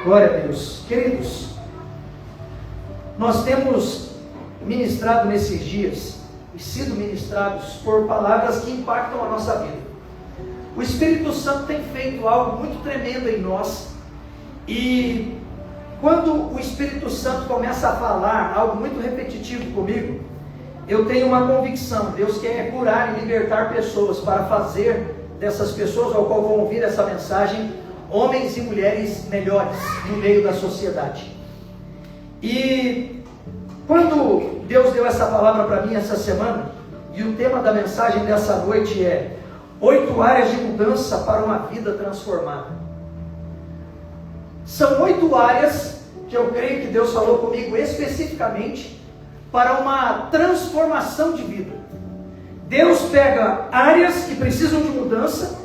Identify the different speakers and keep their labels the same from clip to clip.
Speaker 1: Glória a Deus. Queridos, nós temos ministrado nesses dias e sido ministrados por palavras que impactam a nossa vida. O Espírito Santo tem feito algo muito tremendo em nós, e quando o Espírito Santo começa a falar algo muito repetitivo comigo, eu tenho uma convicção: Deus quer curar e libertar pessoas para fazer dessas pessoas ao qual vão ouvir essa mensagem homens e mulheres melhores no meio da sociedade. E quando Deus deu essa palavra para mim essa semana, e o tema da mensagem dessa noite é 8 áreas de mudança para uma vida transformada. São 8 áreas que eu creio que Deus falou comigo especificamente para uma transformação de vida. Deus pega áreas que precisam de mudança,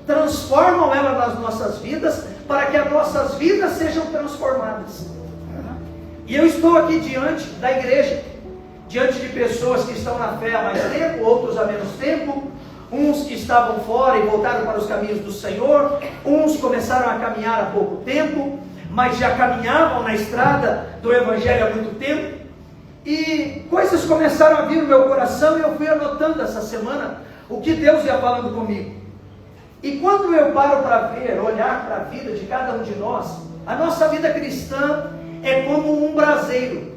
Speaker 1: transformam ela nas nossas vidas, para que as nossas vidas sejam transformadas. E eu estou aqui diante da igreja, diante de pessoas que estão na fé há mais tempo, outros há menos tempo, uns que estavam fora e voltaram para os caminhos do Senhor, uns começaram a caminhar há pouco tempo, mas já caminhavam na estrada do Evangelho há muito tempo, e coisas começaram a vir no meu coração, e eu fui anotando essa semana o que Deus ia falando comigo. E quando eu paro para ver, olhar para a vida de cada um de nós, a nossa vida cristã é como um braseiro.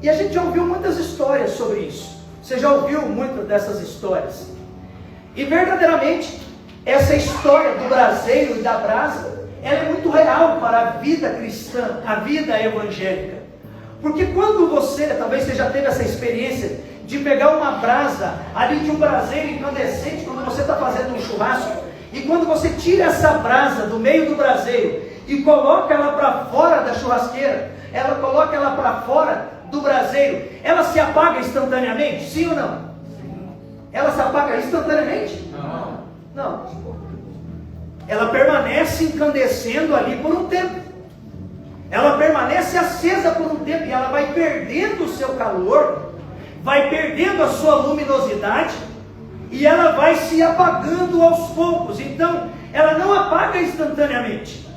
Speaker 1: E a gente já ouviu muitas histórias sobre isso. Você já ouviu muitas dessas histórias. E verdadeiramente, essa história do braseiro e da brasa, ela é muito real para a vida cristã, a vida evangélica. Porque quando você, talvez você já teve essa experiência de pegar uma brasa ali de um braseiro incandescente, quando você está fazendo um churrasco, e quando você tira essa brasa do meio do braseiro e coloca ela para fora da churrasqueira, ela coloca ela para fora do braseiro, ela se apaga instantaneamente? Sim ou não? Ela se apaga instantaneamente? Não. Ela permanece incandescendo ali por um tempo. Ela permanece acesa por um tempo, e ela vai perdendo o seu calor, vai perdendo a sua luminosidade, e ela vai se apagando aos poucos. Então, ela não apaga instantaneamente.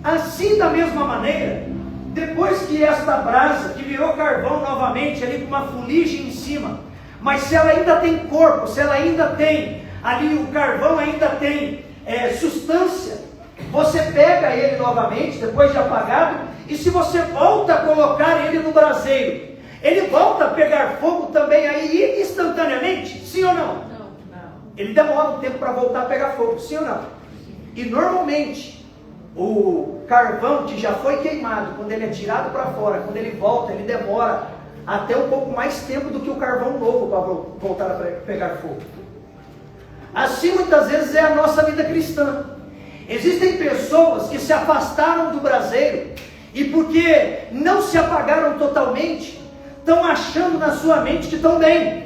Speaker 1: Assim, da mesma maneira, depois que esta brasa, que virou carvão novamente, ali com uma fuligem em cima, mas se ela ainda tem corpo, se ela ainda tem, ali o carvão ainda tem substância, você pega ele novamente, depois de apagado, e se você volta a colocar ele no braseiro, ele volta a pegar fogo também aí instantaneamente? Sim ou não? Ele demora um tempo para voltar a pegar fogo, sim ou não? E normalmente, o carvão que já foi queimado, quando ele é tirado para fora, quando ele volta, ele demora até um pouco mais tempo do que o carvão novo para voltar a pegar fogo. Assim, muitas vezes, é a nossa vida cristã. Existem pessoas que se afastaram do braseiro, e porque não se apagaram totalmente, estão achando na sua mente que estão bem.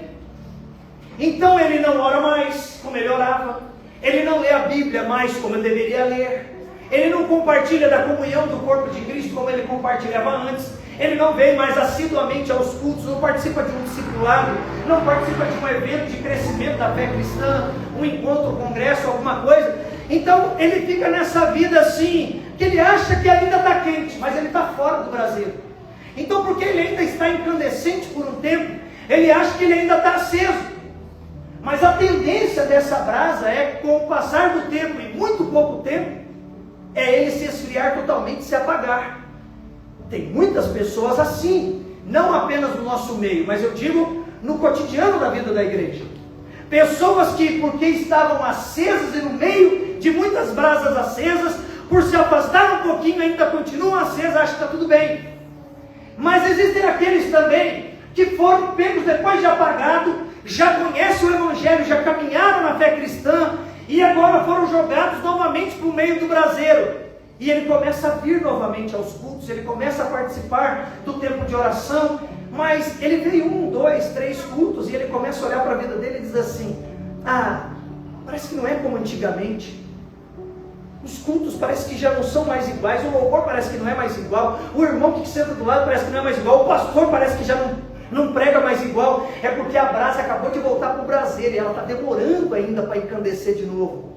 Speaker 1: Então ele não ora mais como ele orava, ele não lê a Bíblia mais como ele deveria ler, ele não compartilha da comunhão do corpo de Cristo como ele compartilhava antes, ele não vem mais assiduamente aos cultos, não participa de um discipulado, não participa de um evento de crescimento da fé cristã, um encontro, um congresso, alguma coisa. Então ele fica nessa vida assim, que ele acha que ainda está quente, mas ele está fora do braseiro. Então, porque ele ainda está incandescente por um tempo, ele acha que ele ainda está aceso. Mas a tendência dessa brasa é, com o passar do tempo, e muito pouco tempo, é ele se esfriar totalmente, se apagar. Tem muitas pessoas assim, não apenas no nosso meio, mas eu digo no cotidiano da vida da igreja. Pessoas que, porque estavam acesas e no meio de muitas brasas acesas, por se afastar um pouquinho ainda continuam acesas, acham que está tudo bem. Mas existem aqueles também que foram pegos depois de apagado, já conhecem o Evangelho, já caminharam na fé cristã, e agora foram jogados novamente para o meio do braseiro. E ele começa a vir novamente aos cultos, ele começa a participar do tempo de oração, mas ele veio 1, 2, 3 cultos, e ele começa a olhar para a vida dele e diz assim: parece que não é como antigamente. Os cultos parece que já não são mais iguais, o louvor parece que não é mais igual, o irmão que senta do lado parece que não é mais igual, o pastor parece que já não prega mais igual. É porque a brasa acabou de voltar para o braseiro, e ela está demorando ainda para encandecer de novo.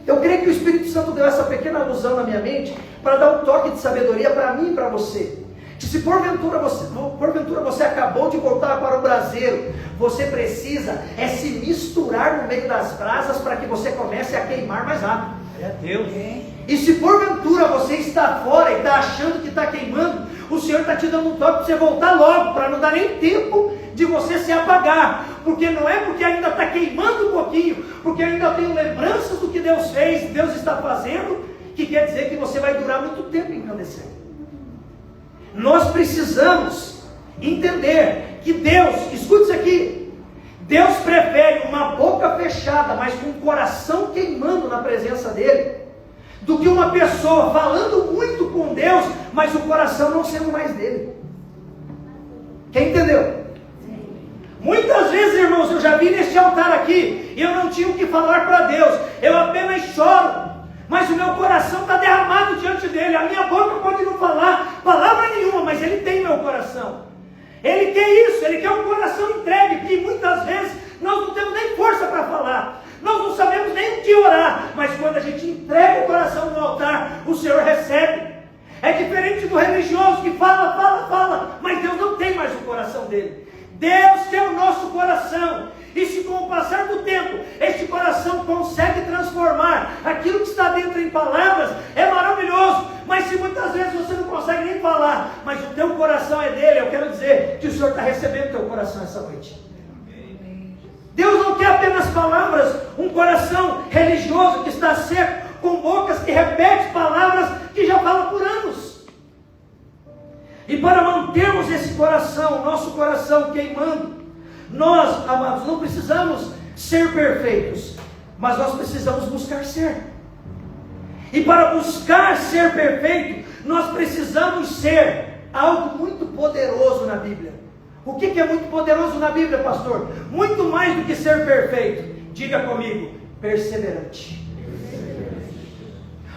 Speaker 1: Eu creio que o Espírito Santo deu essa pequena alusão na minha mente para dar um toque de sabedoria para mim e para você. Que se porventura você acabou de voltar para o braseiro, você precisa se misturar no meio das brasas para que você comece a queimar mais rápido.
Speaker 2: É Deus.
Speaker 1: E se porventura você está fora e está achando que está queimando, o Senhor está te dando um toque para você voltar logo, para não dar nem tempo de você se apagar. Porque não é porque ainda está queimando um pouquinho, porque ainda tenho lembranças do que Deus fez, Deus está fazendo, que quer dizer que você vai durar muito tempo incandescendo. Nós precisamos entender que Deus, escute isso aqui, Deus prefere uma boca fechada, mas com o coração queimando na presença dEle, do que uma pessoa falando muito com Deus, mas o coração não sendo mais dele. Quem entendeu? Muitas vezes, irmãos, eu já vi neste altar aqui, e eu não tinha o que falar para Deus, eu apenas choro, mas o meu coração está derramado diante dele, a minha boca pode não falar palavra nenhuma, mas ele tem meu coração. Ele quer isso, ele quer um coração entregue, porque muitas vezes nós não temos nem força para falar, nós não sabemos nem o que orar, mas quando a gente entrega o coração no altar, o Senhor recebe. É diferente do religioso que fala, mas Deus não tem mais o coração dele. Deus tem o nosso coração, e se com o passar do tempo, este coração consegue transformar aquilo que está dentro em palavras, é maravilhoso. Mas se muitas vezes você não consegue nem falar, mas o teu coração é dele, eu quero dizer que o Senhor está recebendo o teu coração essa noite. Deus não quer apenas palavras, um coração religioso que está seco, com bocas que repetem palavras que já falam por anos. E para mantermos esse coração, nosso coração queimando, nós, amados, não precisamos ser perfeitos, mas nós precisamos buscar ser. E para buscar ser perfeito, nós precisamos ser algo muito poderoso na Bíblia. O que é muito poderoso na Bíblia, pastor? Muito mais do que ser perfeito. Diga comigo, perseverante.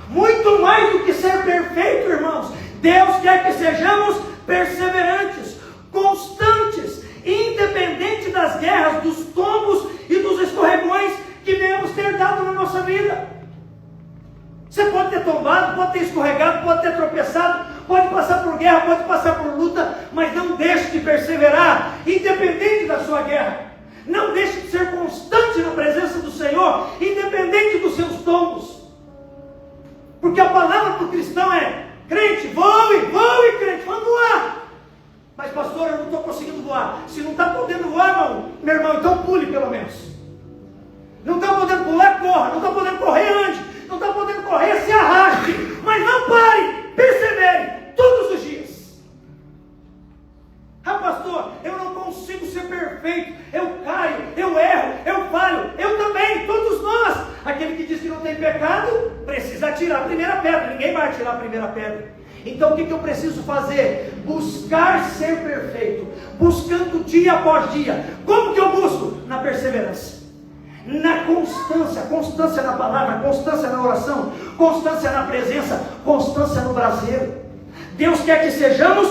Speaker 1: Muito mais do que ser perfeito, irmãos. Deus quer que sejamos perseverantes, constantes, independente das guerras, dos tombos e dos escorregões que venhamos ter dado na nossa vida. Você pode ter tombado, pode ter escorregado, pode ter tropeçado, pode passar por guerra, pode passar por luta, mas não deixe de perseverar, independente da sua guerra. Não deixe de ser constante na presença do Senhor, independente dos seus tombos. Porque a palavra para o cristão é: crente, voe, crente, vamos voar. Mas pastor, eu não estou conseguindo voar. Se não está podendo voar, meu irmão, então pule pelo menos. Não está podendo pular, corra. Não está podendo correr, ande. Não está podendo correr, se arraste. Mas não pare, persevere, todos os dias. Ah, pastor, eu não consigo ser perfeito. Eu caio, eu erro, eu falho. Eu também, todos nós. Aquele que diz que não tem pecado, precisa atirar a primeira pedra. Ninguém vai atirar a primeira pedra. Então o que eu preciso fazer? Buscar ser perfeito, buscando dia após dia. Como que eu busco? Na perseverança, na constância, constância na palavra, constância na oração, constância na presença, constância no braseiro. Deus quer que sejamos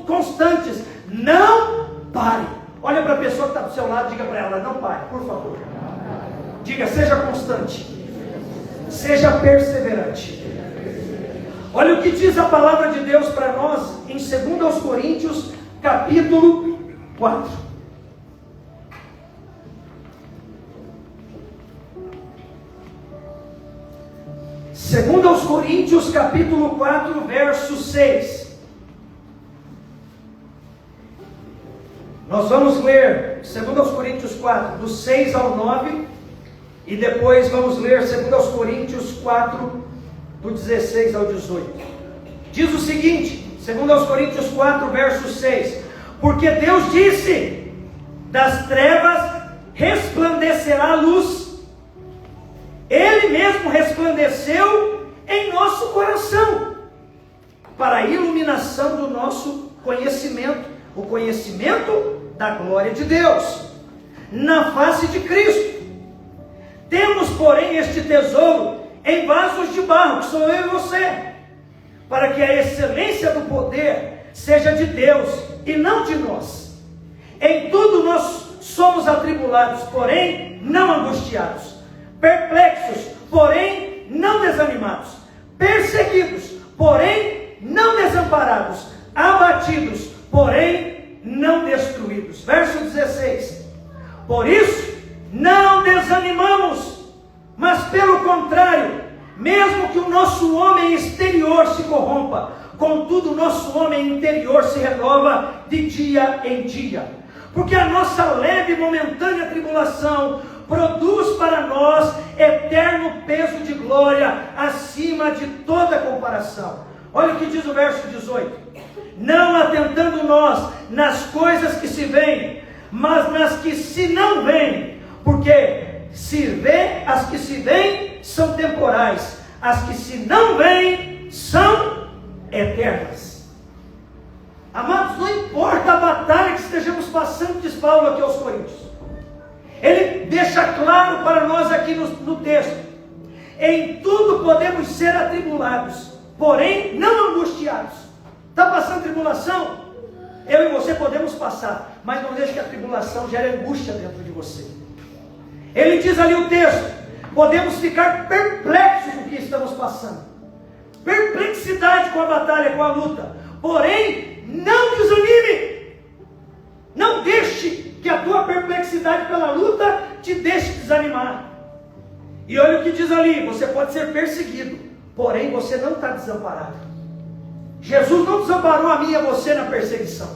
Speaker 1: constantes, não pare. Olha para a pessoa que está do seu lado, diga para ela: não pare, por favor. Diga: seja constante, seja perseverante. Olha o que diz a palavra de Deus para nós em 2 Coríntios, capítulo 4. Segundo aos Coríntios, capítulo 4, verso 6. Nós vamos ler 2 aos Coríntios 4, do 6 ao 9, e depois vamos ler 2 aos Coríntios 4, do 16 ao 18. Diz o seguinte, 2 aos Coríntios 4, verso 6. Porque Deus disse: das trevas resplandecerá a luz. Ele mesmo resplandeceu em nosso coração, para a iluminação do nosso conhecimento, o conhecimento da glória de Deus, na face de Cristo. Temos, porém, este tesouro em vasos de barro, que sou eu e você, para que a excelência do poder seja de Deus e não de nós. Em tudo nós somos atribulados, porém não angustiados, perplexos, porém não desanimados, perseguidos, porém não desamparados, abatidos, porém não destruídos. Verso 16: por isso não desanimamos, mas pelo contrário, mesmo que o nosso homem exterior se corrompa, contudo o nosso homem interior se renova de dia em dia. Porque a nossa leve e momentânea tribulação produz para nós eterno peso de glória acima de toda comparação. Olha o que diz o verso 18: não atentando nós nas coisas que se veem, mas nas que se não veem, porque se vê, as que se veem são temporais, as que se não veem são eternas. Amados, não importa a batalha que estejamos passando, diz Paulo aqui aos Coríntios, ele deixa claro para nós aqui no texto: em tudo podemos ser atribulados, porém não angustiados. Está passando tribulação? Eu e você podemos passar, mas não deixe que a tribulação gere angústia dentro de você. Ele diz ali o texto: podemos ficar perplexos com o que estamos passando, perplexidade com a batalha, com a luta, porém não desanime. Não deixe que a tua perplexidade pela luta te deixe desanimar. E olha o que diz ali: você pode ser perseguido, porém você não está desamparado. Jesus não desamparou a mim e a você na perseguição.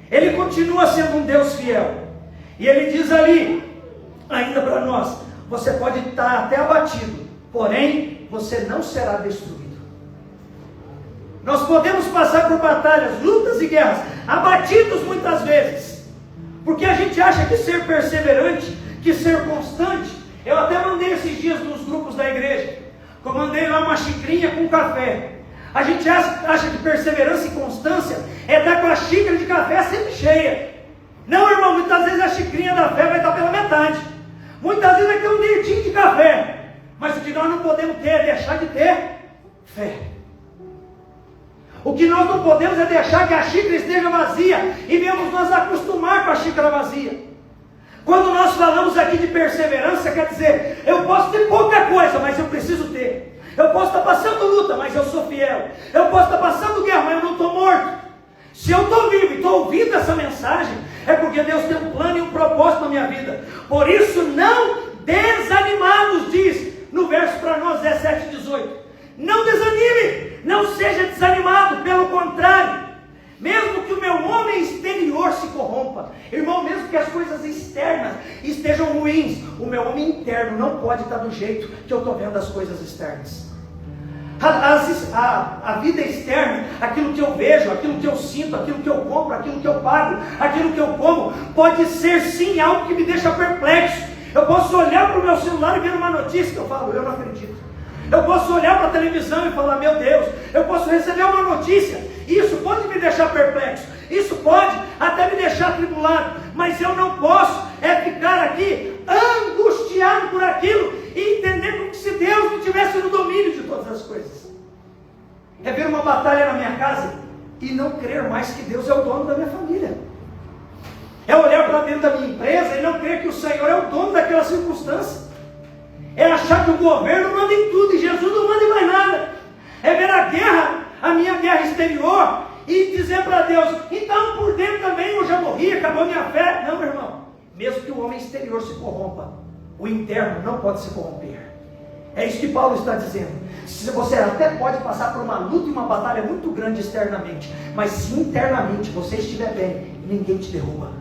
Speaker 1: Ele continua sendo um Deus fiel. E ele diz ali, ainda para nós: você pode estar até abatido, porém você não será destruído. Nós podemos passar por batalhas, lutas e guerras, abatidos muitas vezes, porque a gente acha que ser perseverante, que ser constante. Eu até mandei esses dias nos grupos da igreja, eu mandei lá uma xicrinha com café. A gente acha que perseverança e constância é estar com a xícara de café sempre cheia. Não, irmão, muitas vezes a xicrinha da fé vai estar pela metade. Muitas vezes vai ter um dedinho de café. Mas o que nós não podemos ter é deixar de ter fé. O que nós não podemos é deixar que a xícara esteja vazia e vemos nós acostumar com a xícara vazia. Quando nós falamos aqui de perseverança, quer dizer, eu posso ter pouca coisa, mas eu preciso ter. Eu posso estar passando luta, mas eu sou fiel. Eu posso estar passando guerra, mas eu não estou morto. Se eu estou vivo e estou ouvindo essa mensagem, é porque Deus tem um plano e um propósito na minha vida. Por isso, não desanimados, diz no verso para nós, 17 e 18. Não desanime, não seja desanimado, pelo contrário. Mesmo que o meu homem exterior se corrompa, irmão, mesmo que as coisas externas estejam ruins, o meu homem interno não pode estar do jeito que eu estou vendo as coisas externas. A vida externa, aquilo que eu vejo, aquilo que eu sinto, aquilo que eu compro, aquilo que eu pago, aquilo que eu como, pode ser sim algo que me deixa perplexo. Eu posso olhar para o meu celular e ver uma notícia que eu falo: eu não acredito. Eu posso olhar para a televisão e falar: meu Deus. Eu posso receber uma notícia, isso pode me deixar perplexo, isso pode até me deixar atribulado, mas eu não posso ficar aqui angustiado por aquilo e entender como se Deus não tivesse no domínio de todas as coisas. É ver uma batalha na minha casa e não crer mais que Deus é o dono da minha família. É olhar para dentro da minha empresa e não crer que o Senhor é o dono daquela circunstância. É achar que o governo manda em tudo e Jesus não manda em mais nada. É ver a guerra, a minha guerra exterior, e dizer para Deus: então por dentro também eu já morri, acabou minha fé. Não, meu irmão. Mesmo que o homem exterior se corrompa, o interno não pode se corromper. É isso que Paulo está dizendo. Se você até pode passar por uma luta e uma batalha muito grande externamente, mas se internamente você estiver bem, ninguém te derruba.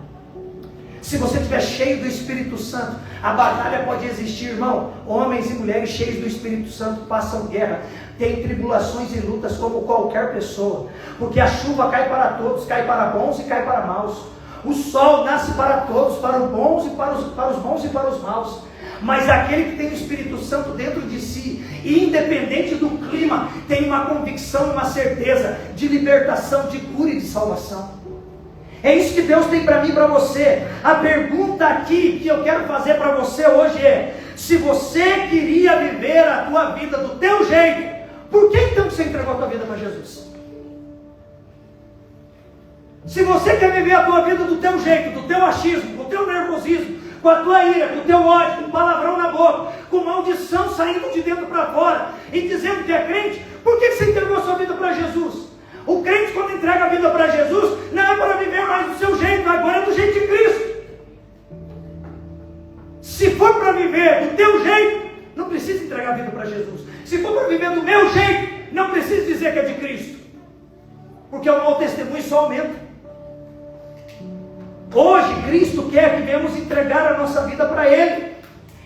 Speaker 1: Se você estiver cheio do Espírito Santo, a batalha pode existir, irmão. Homens e mulheres cheios do Espírito Santo passam guerra, têm tribulações e lutas como qualquer pessoa, porque a chuva cai para todos, cai para bons e cai para maus. O sol nasce para todos, para os bons e para os bons e para os maus. Mas aquele que tem o Espírito Santo dentro de si, independente do clima, tem uma convicção, uma certeza de libertação, de cura e de salvação. É isso que Deus tem para mim e para você. A pergunta aqui que eu quero fazer para você hoje é: se você queria viver a tua vida do teu jeito, por que então você entregou a tua vida para Jesus? Se você quer viver a tua vida do teu jeito, do teu achismo, do teu nervosismo, com a tua ira, com o teu ódio, com palavrão na boca, com maldição saindo de dentro para fora, e dizendo que é crente, por que você entregou a sua vida para Jesus? O crente, quando entrega a vida para Jesus, não é para viver mais do seu jeito, agora é do jeito de Cristo. Se for para viver do teu jeito, não precisa entregar a vida para Jesus. Se for para viver do meu jeito, não precisa dizer que é de Cristo, porque o mau testemunho só aumenta. Hoje Cristo quer que venhamos entregar a nossa vida para Ele.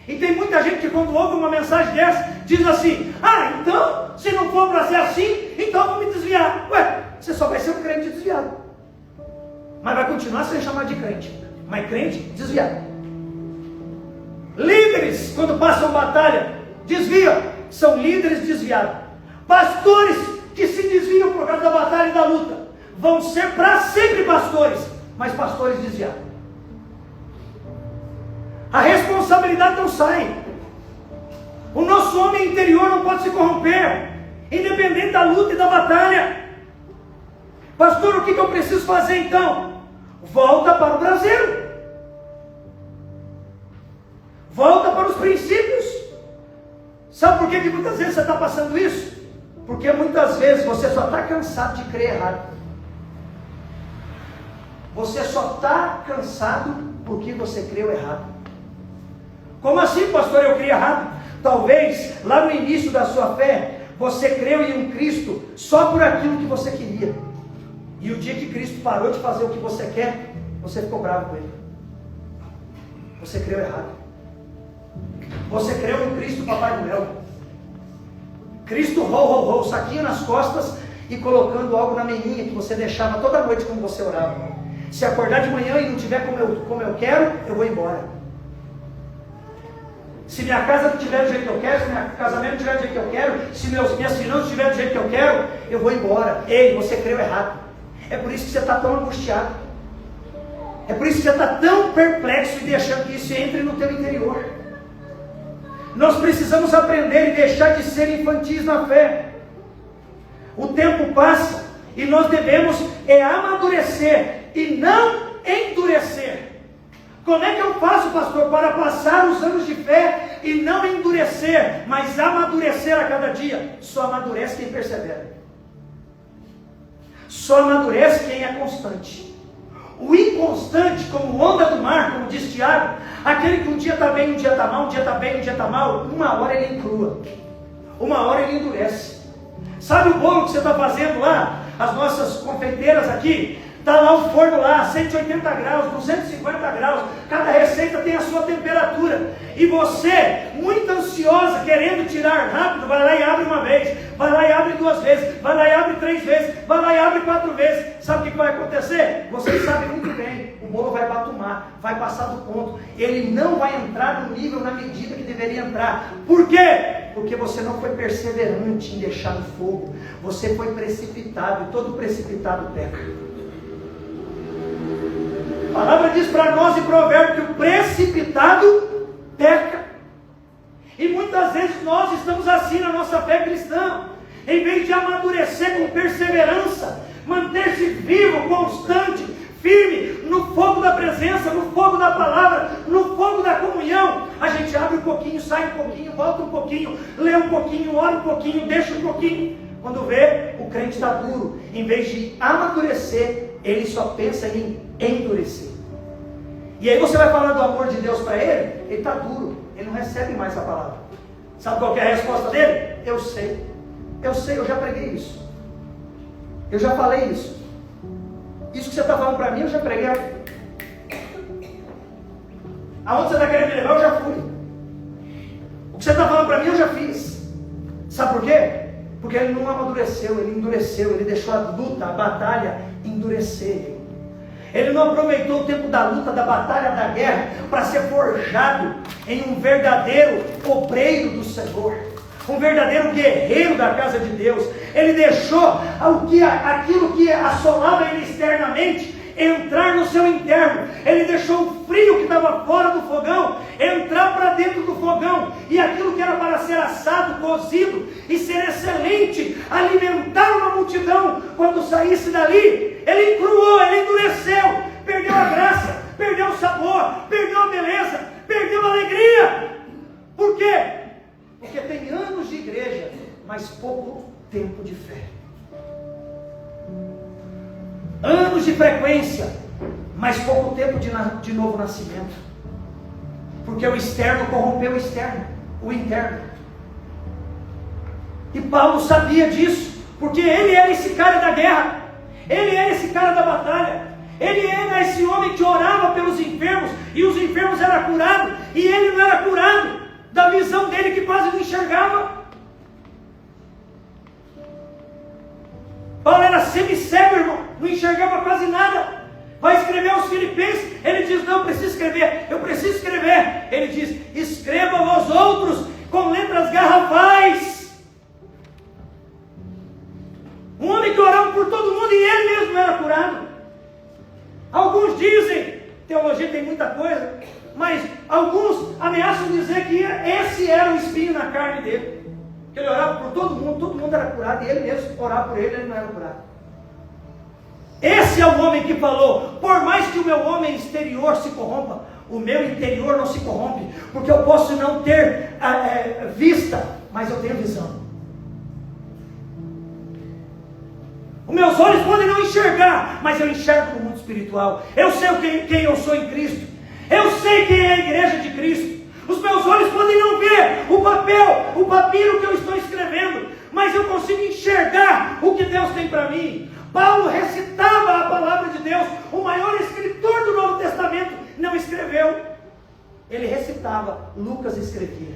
Speaker 1: E tem muita gente que quando ouve uma mensagem dessa, diz assim: então, se não for para ser assim, então eu vou me desviar. Ué, você só vai ser um crente desviado, mas vai continuar sendo chamado de crente, mas crente desviado. Líderes, quando passam batalha, desviam, são líderes desviados. Pastores que se desviam por causa da batalha e da luta, vão ser para sempre pastores, mas pastores desviados. A responsabilidade não sai. O nosso homem interior não pode se corromper, independente da luta e da batalha. Pastor, o que eu preciso fazer então? Volta para o braseiro. Volta para os princípios. Sabe por que muitas vezes você está passando isso? Porque muitas vezes você só está cansado de crer errado. Você só está cansado porque você creu errado. Como assim, pastor, eu criei errado? Talvez lá no início da sua fé, você creu em um Cristo só por aquilo que você queria. E o dia que Cristo parou de fazer o que você quer, você ficou bravo com Ele. Você creu errado. Você creu no Cristo Papai Noel. Cristo ho, saquinho nas costas e colocando algo na meinha que você deixava toda noite quando você orava. Se acordar de manhã e não tiver como eu quero, eu vou embora. Se minha casa não estiver do jeito que eu quero, se meu casamento não estiver do jeito que eu quero, se minhas finanças não estiverem do jeito que eu quero, eu vou embora. Ei, você creu errado. É por isso que você está tão angustiado. É por isso que você está tão perplexo e deixando que isso entre no teu interior. Nós precisamos aprender e deixar de ser infantis na fé. O tempo passa e nós devemos amadurecer e não endurecer. Como é que eu faço, pastor, para passar os anos de fé e não endurecer, mas amadurecer a cada dia? Só amadurece quem persevera. Só amadurece quem é constante. O inconstante, como onda do mar, como diz Tiago, aquele que um dia está bem, um dia está mal, um dia está bem, um dia está mal, uma hora ele encrua, uma hora ele endurece. Sabe o bolo que você está fazendo lá? As nossas confeiteiras aqui, está lá o forno lá, 180 graus, 250 graus, cada receita tem a sua temperatura, e você, muito ansiosa, querendo tirar rápido, vai lá e abre uma vez, vai lá e abre 2 vezes, vai lá e abre 3 vezes, vai lá e abre 4 vezes. Sabe o que vai acontecer? Você sabe muito bem, o bolo vai batumar, vai passar do ponto, ele não vai entrar no nível, na medida que deveria entrar. Por quê? Porque você não foi perseverante em deixar no fogo, você foi precipitado, e todo precipitado peca. A palavra diz para nós em Provérbios que o precipitado peca. E muitas vezes nós estamos assim na nossa fé cristã. Em vez de amadurecer com perseverança, manter-se vivo, constante, firme, no fogo da presença, no fogo da palavra, no fogo da comunhão, a gente abre um pouquinho, sai um pouquinho, volta um pouquinho, lê um pouquinho, ora um pouquinho, deixa um pouquinho. Quando vê, o crente está duro. Em vez de amadurecer, ele só pensa em endurecer. E aí você vai falar do amor de Deus para ele está duro, ele não recebe mais a palavra. Sabe qual que é a resposta dele? Eu sei, eu já preguei isso, eu já falei isso. Isso que você está falando para mim, eu já preguei. Aonde você está querendo me levar, eu já fui. O que você está falando para mim, eu já fiz. Sabe por quê? Porque ele não amadureceu, ele endureceu, ele deixou a luta, a batalha endurecer. Ele não aproveitou o tempo da luta, da batalha, da guerra, para ser forjado em um verdadeiro obreiro do Senhor, um verdadeiro guerreiro da casa de Deus. Ele deixou aquilo que assolava ele externamente entrar no seu interno. Ele deixou o frio que estava fora do fogão entrar para dentro do fogão, e aquilo que era para ser assado, cozido e ser excelente, alimentar uma multidão, quando saísse dali, ele encruou, ele endureceu, perdeu a graça, perdeu o sabor, perdeu a beleza, perdeu a alegria. Por quê? Porque tem anos de igreja, mas pouco tempo de fé. Anos de frequência, mas pouco tempo de novo nascimento. Porque o externo corrompeu o interno. E Paulo sabia disso, porque ele era esse cara da guerra, ele era esse cara da batalha, ele era esse homem que orava pelos enfermos, e os enfermos eram curados, e ele não era curado, da visão dele que quase não enxergava. Paulo era semi-cego, irmão, não enxergava quase nada. Vai escrever aos Filipenses, ele diz, não, eu preciso escrever. Ele diz, escreva aos outros com letras garrafais. Um homem que orava por todo mundo e ele mesmo não era curado. Alguns dizem, teologia tem muita coisa, mas alguns ameaçam dizer que esse era o espinho na carne dele. Que ele orava por todo mundo era curado, e ele mesmo orava por ele não era curado. Esse é o homem que falou, por mais que o meu homem exterior se corrompa, o meu interior não se corrompe, porque eu posso não ter vista, mas eu tenho visão. Os meus olhos podem não enxergar, mas eu enxergo no mundo espiritual. Eu sei quem eu sou em Cristo. Eu sei quem é a igreja de Cristo. Os meus olhos podem não ver o papiro que eu estou escrevendo, mas eu consigo enxergar o que Deus tem para mim. Paulo recitava a palavra de Deus. O maior escritor do Novo Testamento não escreveu. Ele recitava, Lucas escrevia.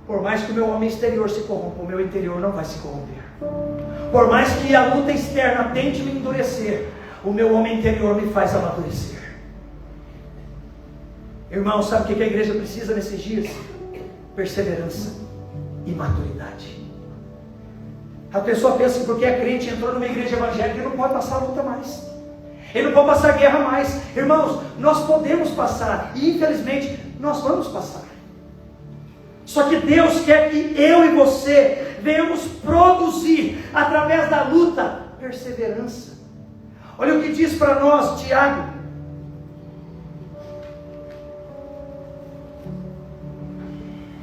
Speaker 1: Por mais que o meu homem exterior se corrompa, o meu interior não vai se corromper. Por mais que a luta externa tente me endurecer, o meu homem interior me faz amadurecer. Irmão, sabe o que a igreja precisa nesses dias? Perseverança e maturidade. A pessoa pensa que porque é crente, entrou numa igreja evangélica, ele não pode passar a luta mais. Ele não pode passar guerra mais. Irmãos, nós podemos passar, e infelizmente nós vamos passar. Só que Deus quer que eu e você venhamos produzir, através da luta, perseverança. Olha o que diz para nós Tiago.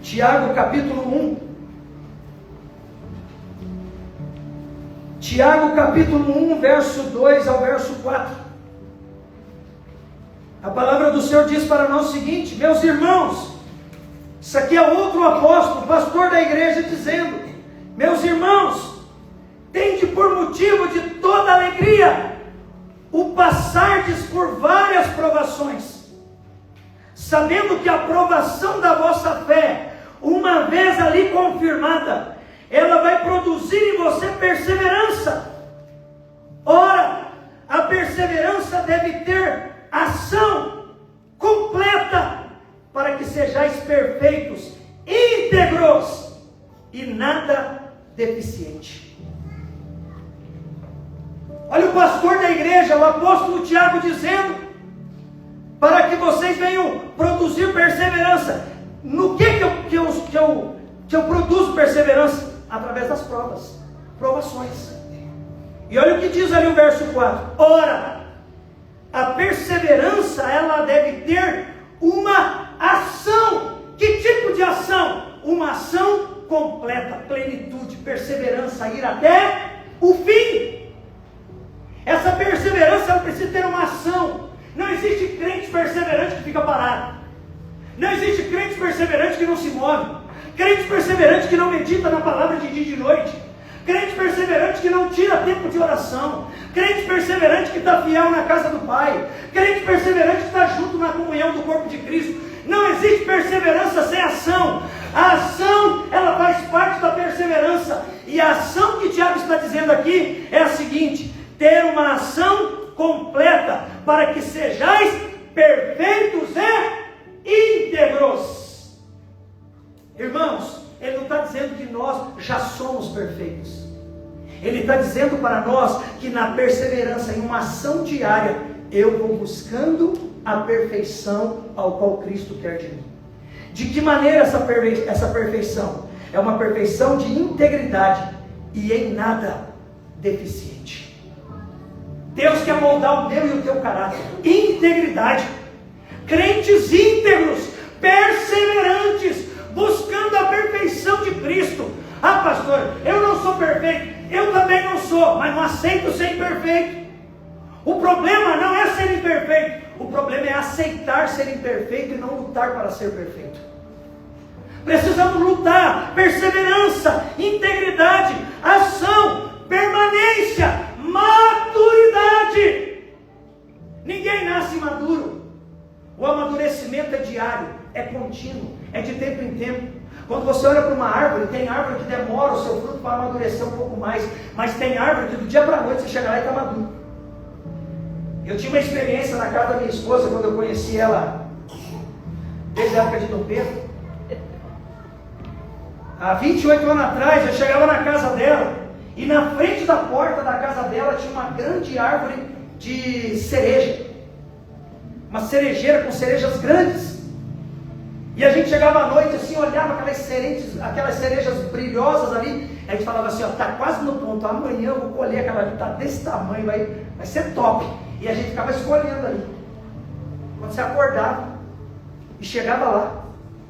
Speaker 1: Tiago capítulo 1. Tiago capítulo 1, verso 2 ao verso 4. A palavra do Senhor diz para nós o seguinte: meus irmãos, isso aqui é outro apóstolo, pastor da igreja, dizendo: meus irmãos, tende por motivo de toda alegria o passardes por várias provações, sabendo que a provação da vossa fé, uma vez ali confirmada, ela vai produzir em você perseverança. Ora, a perseverança deve ter ação completa, para que sejais perfeitos, íntegros e nada deficiente. Olha o pastor da igreja, o apóstolo Tiago, dizendo: para que vocês venham produzir perseverança. No que eu produzo perseverança? Através das provações. E olha o que diz ali o verso 4. Ora, a perseverança, ela deve ter uma ação. Que tipo de ação? Uma ação completa, plenitude, perseverança, ir até o fim. Essa perseverança, ela precisa ter uma ação. Não existe crente perseverante que fica parado. Não existe crente perseverante que não se move. Crente perseverante que não medita na palavra de dia e de noite. Crente perseverante que não tira tempo de oração. Crente perseverante que está fiel na casa do Pai. Crente perseverante que está junto na comunhão do corpo de Cristo. Não existe perseverança sem ação. A ação, ela faz parte da perseverança. E a ação que Tiago está dizendo aqui é a seguinte: ter uma ação completa, para que sejais perfeitos e íntegros. Irmãos, ele não está dizendo que nós já somos perfeitos. Ele está dizendo para nós que na perseverança, em uma ação diária, eu vou buscando a perfeição ao qual Cristo quer de mim. De que maneira essa perfeição? É uma perfeição de integridade e em nada deficiente. Deus quer moldar o meu e o teu caráter. Integridade. Crentes íntegros, perseverantes, buscando a perfeição de Cristo. Ah, pastor, eu não sou perfeito. Eu também não sou, mas não aceito ser imperfeito. O problema não é ser imperfeito. O problema é aceitar ser imperfeito e não lutar para ser perfeito. Precisamos lutar, perseverança, integridade, ação, permanência, maturidade. Ninguém nasce maduro. O amadurecimento é diário, é contínuo, é de tempo em tempo. Quando você olha para uma árvore, tem árvore que demora o seu fruto para amadurecer um pouco mais, mas tem árvore que do dia para a noite você chega lá e está maduro. Eu tinha uma experiência na casa da minha esposa, quando eu conheci ela, desde a época de Dom Pedro. Há 28 anos atrás, eu chegava na casa dela, e na frente da porta da casa dela tinha uma grande árvore de cereja. Uma cerejeira com cerejas grandes. E a gente chegava à noite assim, olhava aquelas cerejas brilhosas ali. A gente falava assim, ó, tá quase no ponto, amanhã eu vou colher aquela ali, tá desse tamanho, vai ser top. E a gente ficava escolhendo ali. Quando você acordava e chegava lá,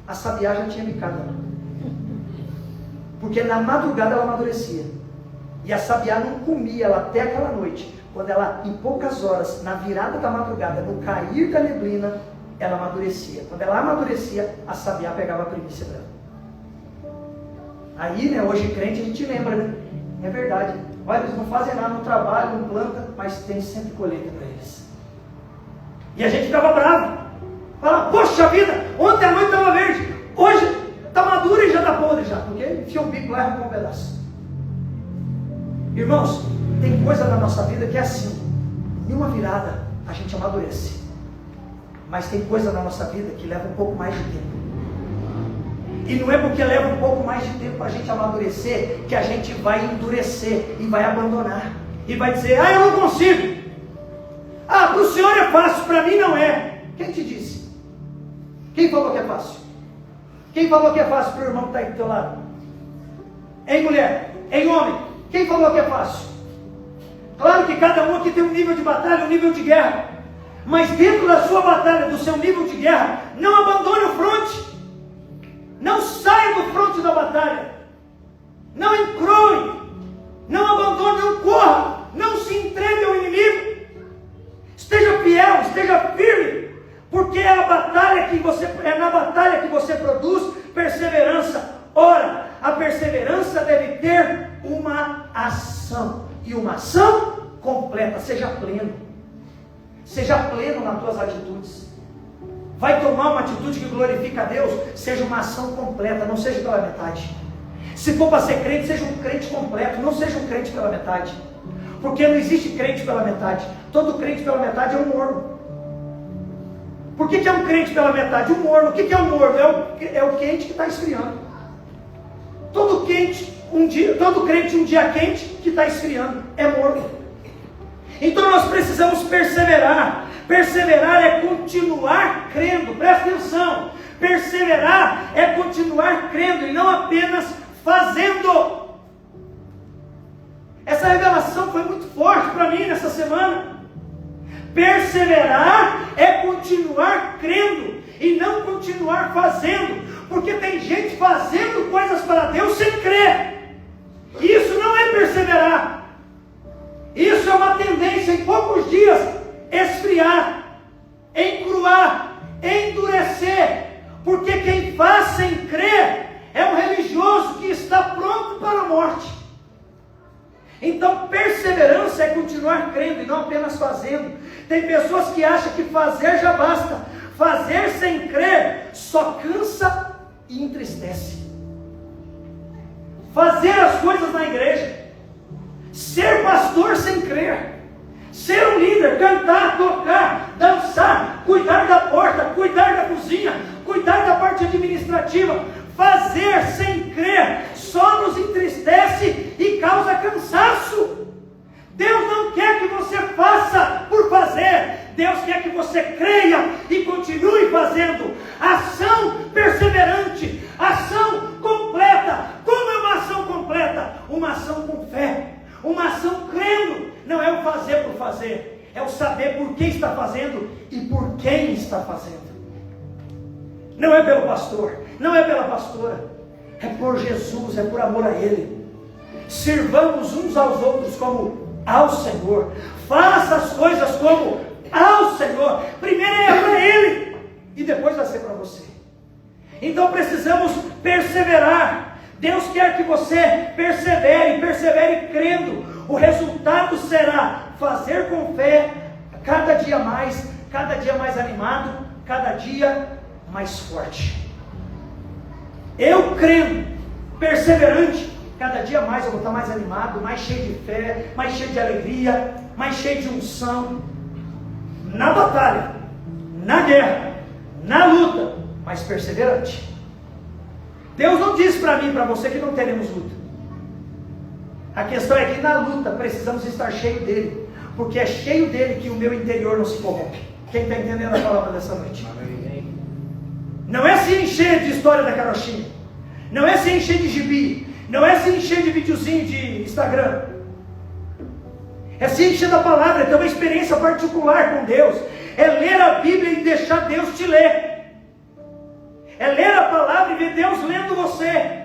Speaker 1: a sabiá já tinha bicado ali. Porque na madrugada ela amadurecia. E a sabiá não comia ela até aquela noite. Quando ela, em poucas horas, na virada da madrugada, no cair da neblina, ela amadurecia. Quando ela amadurecia, a sabiá pegava a primícia dela. Aí, né, hoje crente, a gente lembra, né? É verdade. Olha, eles não fazem nada, não trabalham, não plantam, mas tem sempre colheita para eles. E a gente ficava bravo. Falava, poxa vida, ontem a noite estava verde, hoje está madura e já está podre já, porque enfia o bico lá e arrancou um pedaço. Irmãos, tem coisa na nossa vida que é assim. Em uma virada, a gente amadurece. Mas tem coisa na nossa vida que leva um pouco mais de tempo. E não é porque leva um pouco mais de tempo para a gente amadurecer, que a gente vai endurecer e vai abandonar. E vai dizer, ah, eu não consigo. Ah, para o senhor é fácil, para mim não é. Quem te disse? Quem falou que é fácil? Quem falou que é fácil para o irmão que está aí do teu lado? Ei, mulher? Ei, homem? Quem falou que é fácil? Claro que cada um aqui tem um nível de batalha, um nível de guerra. Mas dentro da sua batalha, do seu nível de guerra, não abandone o fronte. Não saia do fronte da batalha. Não encroe. Não abandone, não corra. Não se entregue ao inimigo. Esteja fiel, esteja firme. Porque é na batalha que você produz perseverança. Ora, a perseverança deve ter uma ação. E uma ação completa. Seja pleno. Seja pleno nas tuas atitudes. Vai tomar uma atitude que glorifica a Deus, seja uma ação completa, não seja pela metade. Se for para ser crente, seja um crente completo, não seja um crente pela metade. Porque não existe crente pela metade. Todo crente pela metade é um morno. Por que é um crente pela metade? Um morno. O que é um morno? É o quente que está esfriando. Todo crente um dia quente que está esfriando. É morno. Então nós precisamos perseverar. Perseverar é continuar crendo. Presta atenção. Perseverar é continuar crendo e não apenas fazendo. Essa revelação foi muito forte para mim nessa semana. Perseverar é continuar crendo e não continuar fazendo. Porque tem gente fazendo coisas para Deus sem crer. Isso não é perseverar. Isso é uma tendência em poucos dias esfriar, encruar, endurecer. Porque quem faz sem crer é um religioso que está pronto para a morte. Então perseverança é continuar crendo e não apenas fazendo. Tem pessoas que acham que fazer já basta. Fazer sem crer só cansa e entristece. Fazer as coisas na igreja, ser pastor sem crer, ser um líder, cantar, tocar, dançar, cuidar da porta, cuidar da cozinha, cuidar da parte administrativa, fazer sem crer só nos entristece e causa cansaço. Deus não quer que você faça por fazer. Deus quer que você creia e continue fazendo. Ação perseverante, ação completa. Como é uma ação completa? Uma ação com fé, Uma ação crendo. Não é o fazer por fazer. É o saber por que está fazendo e por quem está fazendo. Não é pelo pastor, não é pela pastora. É por Jesus, é por amor a Ele. Sirvamos uns aos outros como ao Senhor. Faça as coisas como ao Senhor. Primeiro é para Ele e depois vai ser para você. Então precisamos perseverar. Deus quer que você persevere crendo. O resultado será fazer com fé cada dia mais animado, cada dia mais forte. Eu crendo, perseverante, cada dia mais eu vou estar mais animado, mais cheio de fé, mais cheio de alegria, mais cheio de unção. Na batalha, na guerra, na luta, mas perseverante. Deus não disse para mim e para você que não teremos luta. A questão é que na luta precisamos estar cheio dele, porque é cheio dele que o meu interior não se corrompe. Quem está entendendo a palavra dessa noite? Não é se encher de história da carochinha, não é se encher de gibi, não é se encher de videozinho de Instagram, é se encher da palavra, é ter uma experiência particular com Deus, é ler a Bíblia e deixar Deus te ler, é ler a palavra e ver Deus lendo você.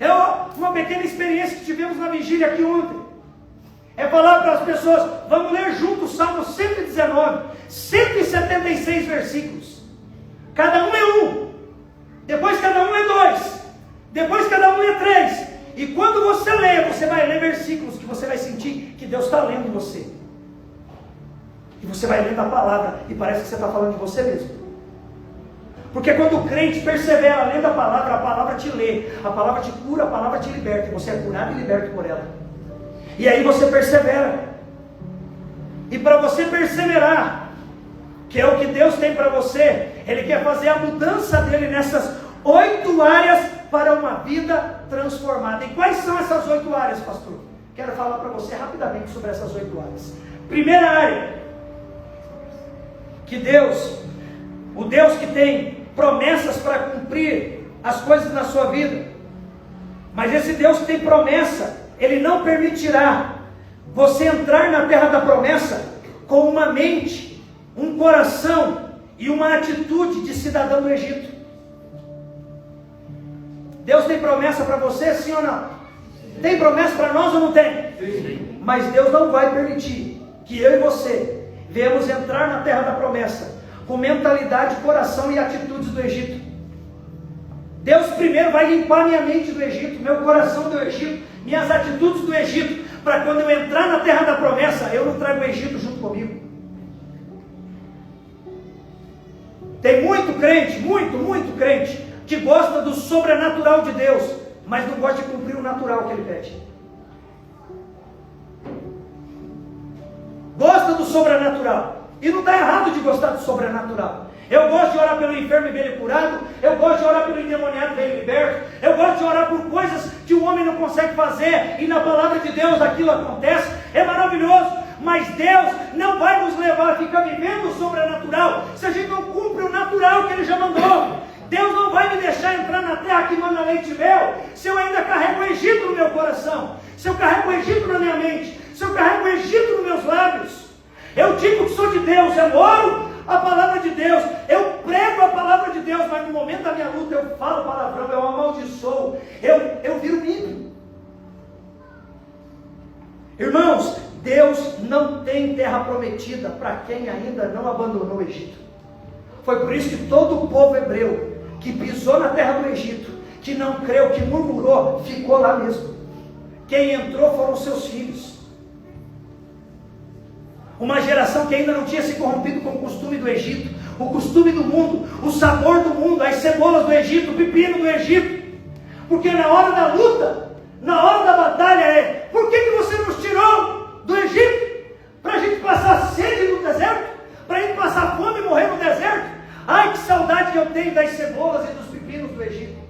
Speaker 1: É uma pequena experiência que tivemos na vigília aqui ontem. É falar para as pessoas, vamos ler juntos o Salmo 119, 176 versículos. Cada um é um, depois cada um é dois, depois cada um é três. E quando você lê, você vai ler versículos que você vai sentir que Deus está lendo você. E você vai lendo a palavra e parece que você está falando de você mesmo. Porque quando o crente persevera lendo a palavra te lê, a palavra te cura, a palavra te liberta, e você é curado e liberto por ela. E aí você persevera. E para você perseverar, que é o que Deus tem para você, Ele quer fazer a mudança dele nessas 8 áreas para uma vida transformada. E quais são essas 8 áreas, pastor? Quero falar para você rapidamente sobre essas 8 áreas. Primeira área, que Deus, o Deus que tem promessas para cumprir as coisas na sua vida, mas esse Deus que tem promessa, Ele não permitirá você entrar na terra da promessa com uma mente, um coração e uma atitude de cidadão do Egito. Deus tem promessa para você, sim ou não? Tem promessa para nós ou não tem? Sim. Mas Deus não vai permitir que eu e você venhamos entrar na terra da promessa com mentalidade, coração e atitudes do Egito. Deus primeiro vai limpar minha mente do Egito, meu coração do Egito, minhas atitudes do Egito, para quando eu entrar na terra da promessa, eu não trago o Egito junto comigo. Tem muito crente, que gosta do sobrenatural de Deus, mas não gosta de cumprir o natural que Ele pede. Gosta do sobrenatural. E não está errado de gostar do sobrenatural. Eu gosto de orar pelo enfermo e ver ele curado. Eu gosto de orar pelo endemoniado e ver ele liberto. Eu gosto de orar por coisas que o homem não consegue fazer. E na palavra de Deus aquilo acontece. É maravilhoso. Mas Deus não vai nos levar a ficar vivendo o sobrenatural se a gente não cumpre o natural que Ele já mandou. Deus não vai me deixar entrar na terra que manda leite e mel se eu ainda carrego o Egito no meu coração, se eu carrego o Egito na minha mente, se eu carrego o Egito nos meus lábios. Eu digo que sou de Deus, eu oro a palavra de Deus, eu prego a palavra de Deus, mas no momento da minha luta eu falo palavrão, eu amaldiçoo, eu viro ímpio. Irmãos, Deus não tem terra prometida para quem ainda não abandonou o Egito. Foi por isso que todo o povo hebreu que pisou na terra do Egito, que não creu, que murmurou, ficou lá mesmo. Quem entrou foram os seus filhos. Uma geração que ainda não tinha se corrompido com o costume do Egito, o costume do mundo, o sabor do mundo, as cebolas do Egito, o pepino do Egito. Porque na hora da luta, na hora da batalha por que você nos tirou do Egito? Para a gente passar sede no deserto? Para a gente passar fome e morrer no deserto? Ai, que saudade que eu tenho das cebolas e dos pepinos do Egito.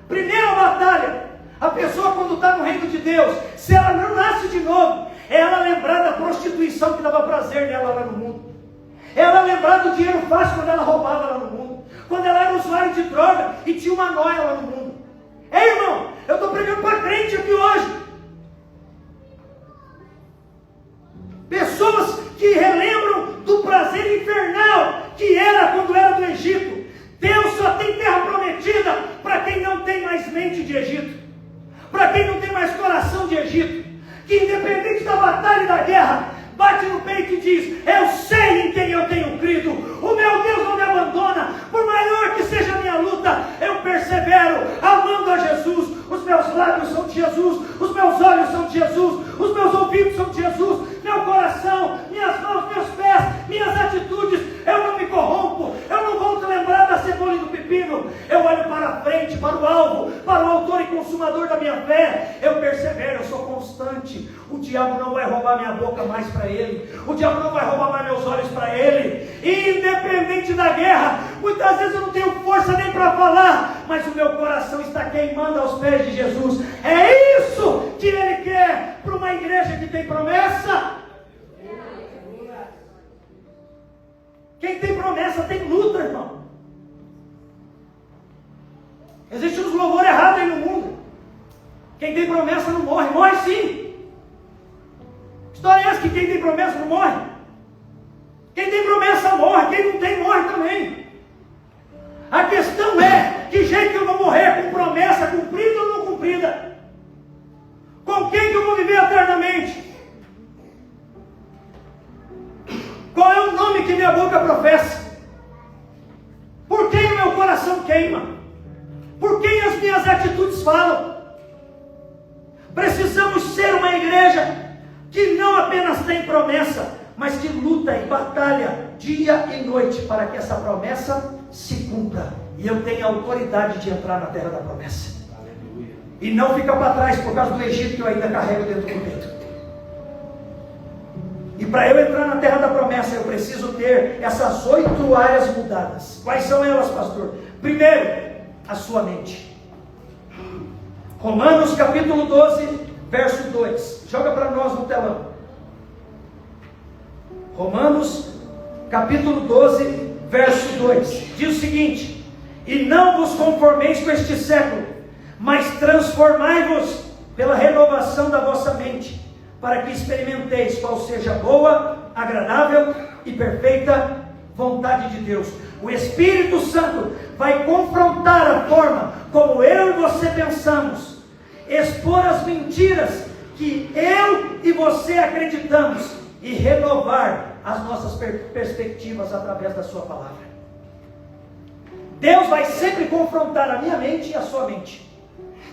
Speaker 1: Primeira batalha, a pessoa quando está no reino de Deus, se ela não nasce de novo, é ela lembrar da prostituição que dava prazer nela lá no mundo. É ela lembrar do dinheiro fácil quando ela roubava lá no mundo. Quando ela era usuária de droga e tinha uma nóia lá no mundo. Ei, irmão, eu estou pregando para crente aqui hoje. Egito, que independente da batalha e da guerra, bate no peito e diz: eu sei em quem eu tenho crido, o meu Deus não me abandona, por maior que seja a minha luta, eu persevero, amando a Jesus. Os meus lábios são de Jesus, os meus olhos são de Jesus, os meus ouvidos são de Jesus, meu coração, minhas mãos, meus pés, minhas atitudes, eu não me corrompo, eu não volto lembrar da cebola e do pepino, eu olho para frente, para o alvo, para o autor e consumador da minha fé, eu persevero, eu sou constante. O diabo não vai roubar minha boca mais para ele, o diabo não vai roubar mais meus olhos para ele, independente da guerra. Muitas vezes eu não tenho força nem para falar, mas o meu coração está queimando aos pés de Jesus. É isso que ele quer para uma igreja que tem promessa. Quem tem promessa tem luta, irmão. Existe uns louvores errados aí no mundo. Quem tem promessa não morre, morre sim. História é essa que quem tem promessa não morre? Quem tem promessa morre, quem não tem morre também. A questão é, que jeito que eu vou morrer? Com promessa cumprida ou não cumprida? Com quem que eu vou viver eternamente? Qual é o nome que minha boca professa? Por quem o meu coração queima? Por quem as minhas atitudes falam? Precisamos ser uma igreja que não apenas tem promessa, mas que luta e batalha dia e noite para que essa promessa se cumpra. E eu tenho a autoridade de entrar na terra da promessa. Aleluia. E não ficar para trás por causa do Egito que eu ainda carrego dentro do peito. E para eu entrar na terra da promessa, eu preciso ter essas 8 áreas mudadas. Quais são elas, pastor? Primeiro, a sua mente. Romanos capítulo 12, verso 2. Joga para nós no telão. Romanos capítulo 12, verso 2. Diz o seguinte: e não vos conformeis com este século, mas transformai-vos pela renovação da vossa mente, para que experimenteis qual seja a boa, agradável e perfeita vontade de Deus. O Espírito Santo vai confrontar a forma como eu e você pensamos, expor as mentiras que eu e você acreditamos e renovar as nossas perspectivas através da sua palavra. Deus vai sempre confrontar a minha mente e a sua mente.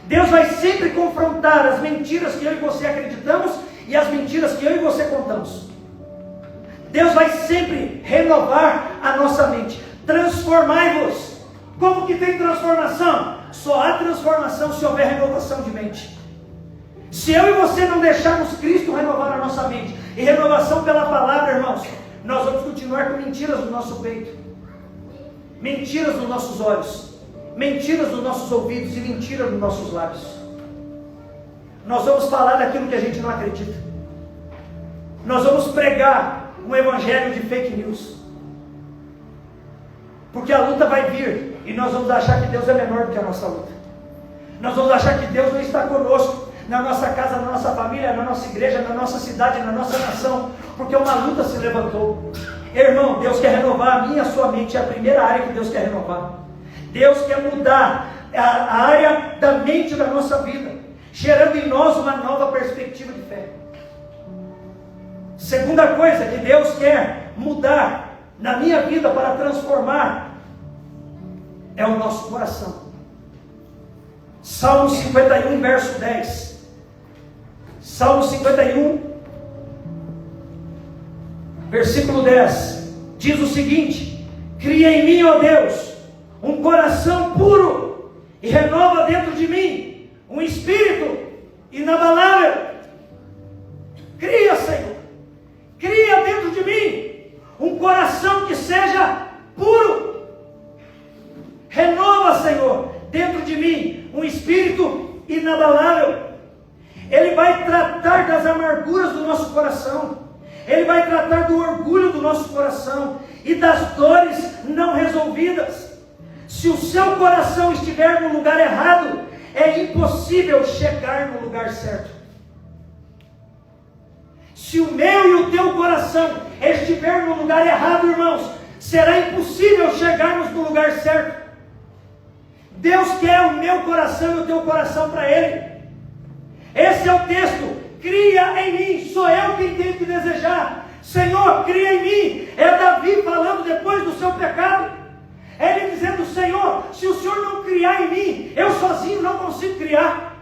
Speaker 1: Deus vai sempre confrontar as mentiras que eu e você acreditamos e as mentiras que eu e você contamos. Deus vai sempre renovar a nossa mente. Transformai-vos. Como que tem transformação? Só há transformação se houver renovação de mente. Se eu e você não deixarmos Cristo renovar a nossa mente, e renovação pela palavra, irmãos, nós vamos continuar com mentiras no nosso peito, mentiras nos nossos olhos, mentiras nos nossos ouvidos e mentiras nos nossos lábios. Nós vamos falar daquilo que a gente não acredita. Nós vamos pregar um evangelho de fake news. Porque a luta vai vir e nós vamos achar que Deus é menor do que a nossa luta. Nós vamos achar que Deus não está conosco na nossa casa, na nossa família, na nossa igreja, na nossa cidade, na nossa nação, porque uma luta se levantou. Irmão, Deus quer renovar a minha e a sua mente. É a primeira área que Deus quer renovar. Deus quer mudar a área da mente da nossa vida, gerando em nós uma nova perspectiva de fé. Segunda coisa que Deus quer mudar na minha vida para transformar é o nosso coração. Salmo 51, verso 10. Salmo 51, versículo 10. Diz o seguinte: cria em mim, ó Deus, um coração puro e renova dentro de mim um espírito inabalável. Cria, Senhor, cria dentro de mim um coração que seja puro. Renova, Senhor, dentro de mim um espírito inabalável. Ele vai tratar das amarguras do nosso coração. Ele vai tratar do orgulho do nosso coração e das dores não resolvidas. Se o seu coração estiver no lugar errado, é impossível chegar no lugar certo. Se o meu e o teu coração estiver no lugar errado, irmãos, será impossível chegarmos no lugar certo. Deus quer o meu coração e o teu coração para Ele. Esse é o texto. Cria em mim, sou eu quem tenho que desejar. Senhor, cria em mim. É Davi falando depois do seu pecado. É ele dizendo: Senhor, se o Senhor não criar em mim, eu sozinho não consigo criar.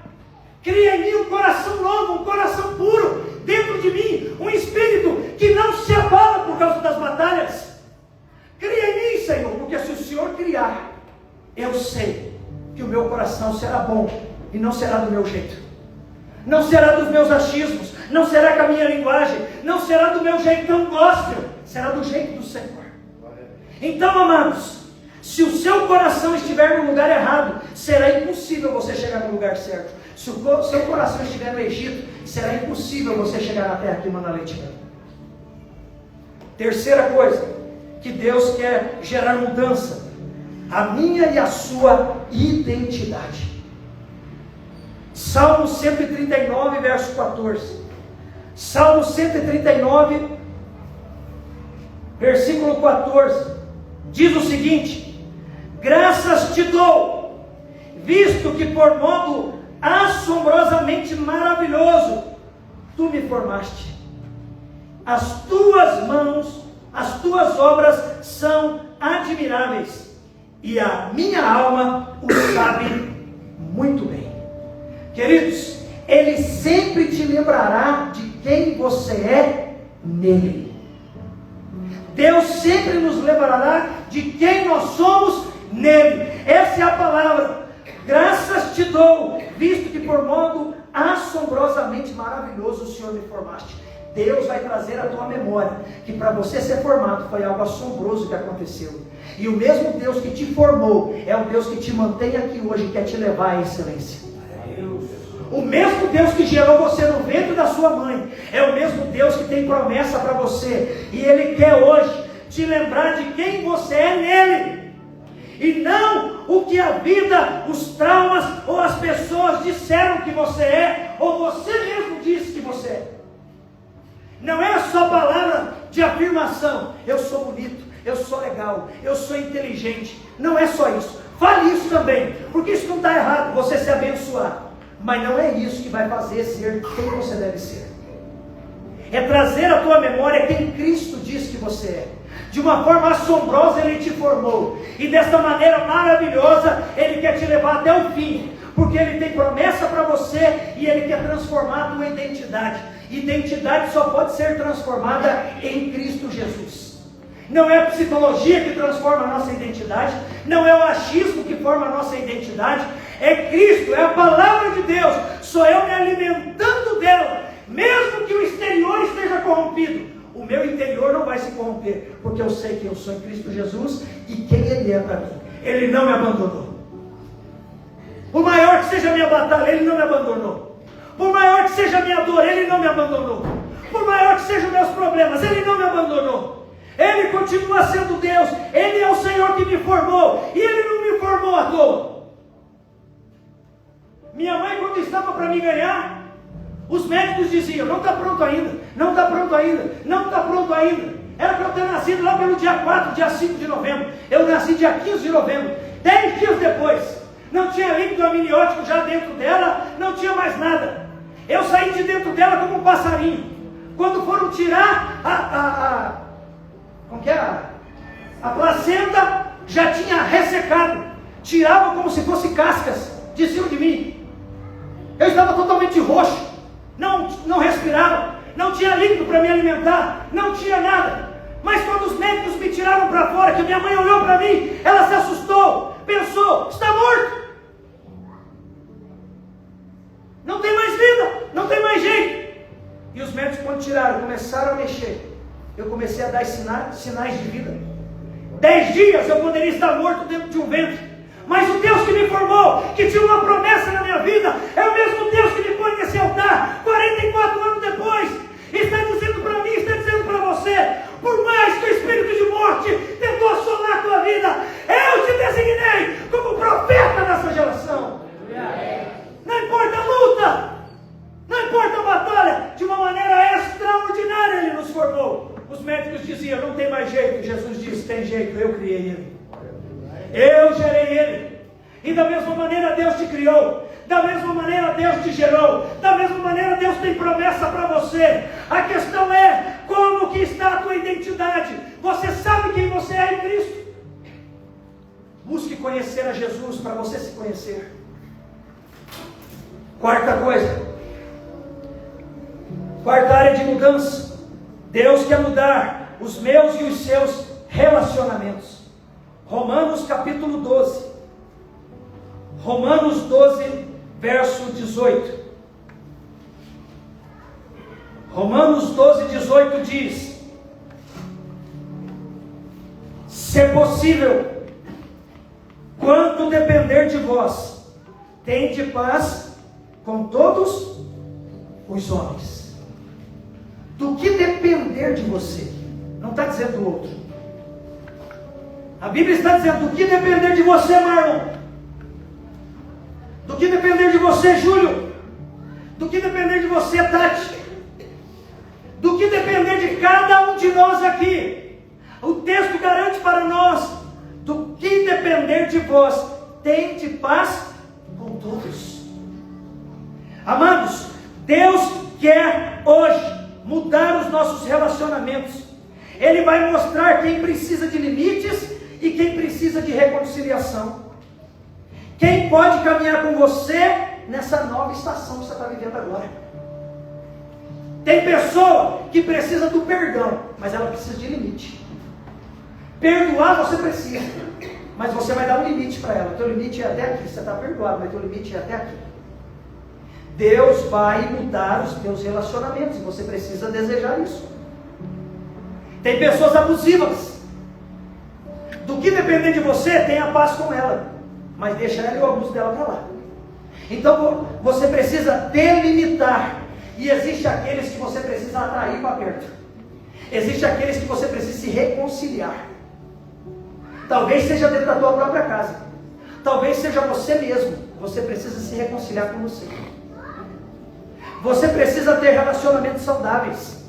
Speaker 1: Cria em mim um coração novo, um coração puro, dentro de mim, um espírito que não se abala por causa das batalhas. Cria em mim, Senhor, porque se o Senhor criar, eu sei que o meu coração será bom e não será do meu jeito, não será dos meus achismos, não será com a minha linguagem, não será do meu jeitão gospel, será do jeito do Senhor. Então, amados, se o seu coração estiver no lugar errado, será impossível você chegar no lugar certo. Se o seu coração estiver no Egito, será impossível você chegar na terra que manda leite e mel. Terceira coisa, que Deus quer gerar mudança: a minha e a sua identidade. Salmo 139, verso 14. Salmo 139, versículo 14, diz o seguinte: graças te dou, visto que por modo assombrosamente maravilhoso tu me formaste. As tuas mãos, as tuas obras são admiráveis, e a minha alma o sabe muito bem. Queridos, Ele sempre te lembrará de quem você é nele. Deus sempre nos lembrará de quem nós somos nele. Essa é a palavra. Graças te dou, visto que por modo assombrosamente maravilhoso o Senhor me formaste. Deus vai trazer à tua memória que para você ser formado foi algo assombroso que aconteceu. E o mesmo Deus que te formou é o Deus que te mantém aqui hoje e quer te levar à excelência. O mesmo Deus que gerou você no ventre da sua mãe é o mesmo Deus que tem promessa para você. E Ele quer hoje te lembrar de quem você é nele. E não o que a vida, os traumas ou as pessoas disseram que você é, ou você mesmo disse que você é. Não é só palavra de afirmação: eu sou bonito, eu sou legal, eu sou inteligente. Não é só isso. Fale isso também, porque isso não está errado, você se abençoar. Mas não é isso que vai fazer ser quem você deve ser. É trazer à tua memória quem Cristo diz que você é. De uma forma assombrosa Ele te formou, e desta maneira maravilhosa Ele quer te levar até o fim, porque Ele tem promessa para você e Ele quer transformar a tua identidade. Identidade só pode ser transformada em Cristo Jesus. Não é a psicologia que transforma a nossa identidade, não é o achismo que forma a nossa identidade, é Cristo, é a palavra de Deus. Sou eu me alimentando dela, mesmo que o exterior esteja corrompido, o meu interior não vai se corromper, porque eu sei que eu sou em Cristo Jesus e quem Ele é para mim. Ele não me abandonou. Por maior que seja a minha batalha, Ele não me abandonou. Por maior que seja a minha dor, Ele não me abandonou. Por maior que sejam meus problemas, Ele não me abandonou. Ele continua sendo Deus. Ele é o Senhor que me formou, e Ele não me formou à toa. Minha mãe, quando estava para me ganhar, os médicos diziam: não está pronto ainda, não está pronto ainda, não está pronto ainda. Era para eu ter nascido lá pelo dia 4, dia 5 de novembro. Eu nasci dia 15 de novembro, 10 dias depois. Não tinha líquido amniótico já dentro dela, não tinha mais nada. Eu saí de dentro dela como um passarinho. Quando foram tirar como que era? A placenta, já tinha ressecado. Tiravam como se fossem cascas de cima de mim. Eu estava totalmente roxo. Não respirava, não tinha líquido para me alimentar, não tinha nada. Mas quando os médicos me tiraram para fora, que minha mãe olhou para mim, ela se assustou, pensou: está morto, não tem mais vida, não tem mais jeito. E os médicos, quando tiraram, começaram a mexer. Eu comecei a dar sinais de vida. 10 dias eu poderia estar morto dentro de um ventre. Mas o Deus que me formou, que tinha uma promessa na minha vida, é o mesmo Deus que me põe nesse altar 44 anos depois. Está dizendo para mim, está dizendo para você: por mais que o espírito de morte tentou assolar a tua vida, eu te designei como profeta nessa geração. Não importa a luta, não importa a batalha, de uma maneira extraordinária Ele nos formou. Os médicos diziam: não tem mais jeito. Jesus disse: tem jeito, eu criei ele. Eu gerei ele. E da mesma maneira Deus te criou. da mesma maneira Deus te gerou, da mesma maneira Deus tem promessa para você. A questão é, como que está a tua identidade? Você sabe quem você é em Cristo? Busque conhecer a Jesus para você se conhecer. Quarta coisa, quarta área de mudança. Deus quer mudar os meus e os seus relacionamentos. Romanos capítulo 12. Romanos 12, verso 18. Romanos 12, 18 diz: se possível, quanto depender de vós, tende paz com todos os homens. Do que depender de você, não está dizendo do outro. A Bíblia está dizendo: do que depender de você, Marlon, do que depender de você, Júlio, do que depender de você, Tati, do que depender de cada um de nós aqui, o texto garante para nós: do que depender de vós, tende paz com todos. Amados, Deus quer hoje mudar os nossos relacionamentos. Ele vai mostrar quem precisa de limites e quem precisa de reconciliação. Quem pode caminhar com você nessa nova estação que você está vivendo agora. Tem pessoa que precisa do perdão, mas ela precisa de limite. Perdoar você precisa, mas você vai dar um limite para ela. O teu limite é até aqui. Você está perdoado, mas o teu limite é até aqui. Deus vai mudar os teus relacionamentos, e você precisa desejar isso. Tem pessoas abusivas. Do que depender de você, tenha paz com ela, mas deixa ela e o abuso dela para lá. Então você precisa delimitar. E existe aqueles que você precisa atrair para perto. Existe aqueles que você precisa se reconciliar. Talvez seja dentro da tua própria casa. Talvez seja você mesmo. Você precisa se reconciliar com você. Você precisa ter relacionamentos saudáveis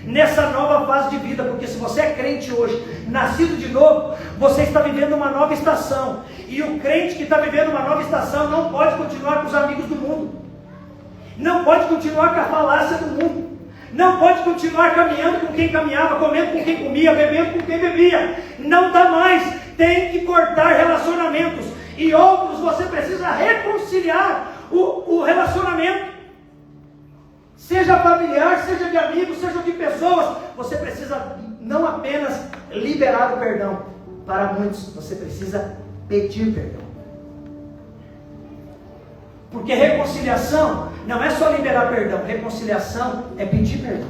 Speaker 1: nessa nova fase de vida, porque se você é crente hoje, nascido de novo, você está vivendo uma nova estação. E o crente que está vivendo uma nova estação não pode continuar com os amigos do mundo, não pode continuar com a falácia do mundo, não pode continuar caminhando com quem caminhava, comendo com quem comia, bebendo com quem bebia. Não dá mais. Tem que cortar relacionamentos, e outros você precisa reconciliar o relacionamento. Seja familiar, seja de amigos, seja de pessoas, você precisa não apenas liberar o perdão. Para muitos, você precisa pedir perdão. Porque reconciliação não é só liberar perdão, reconciliação é pedir perdão.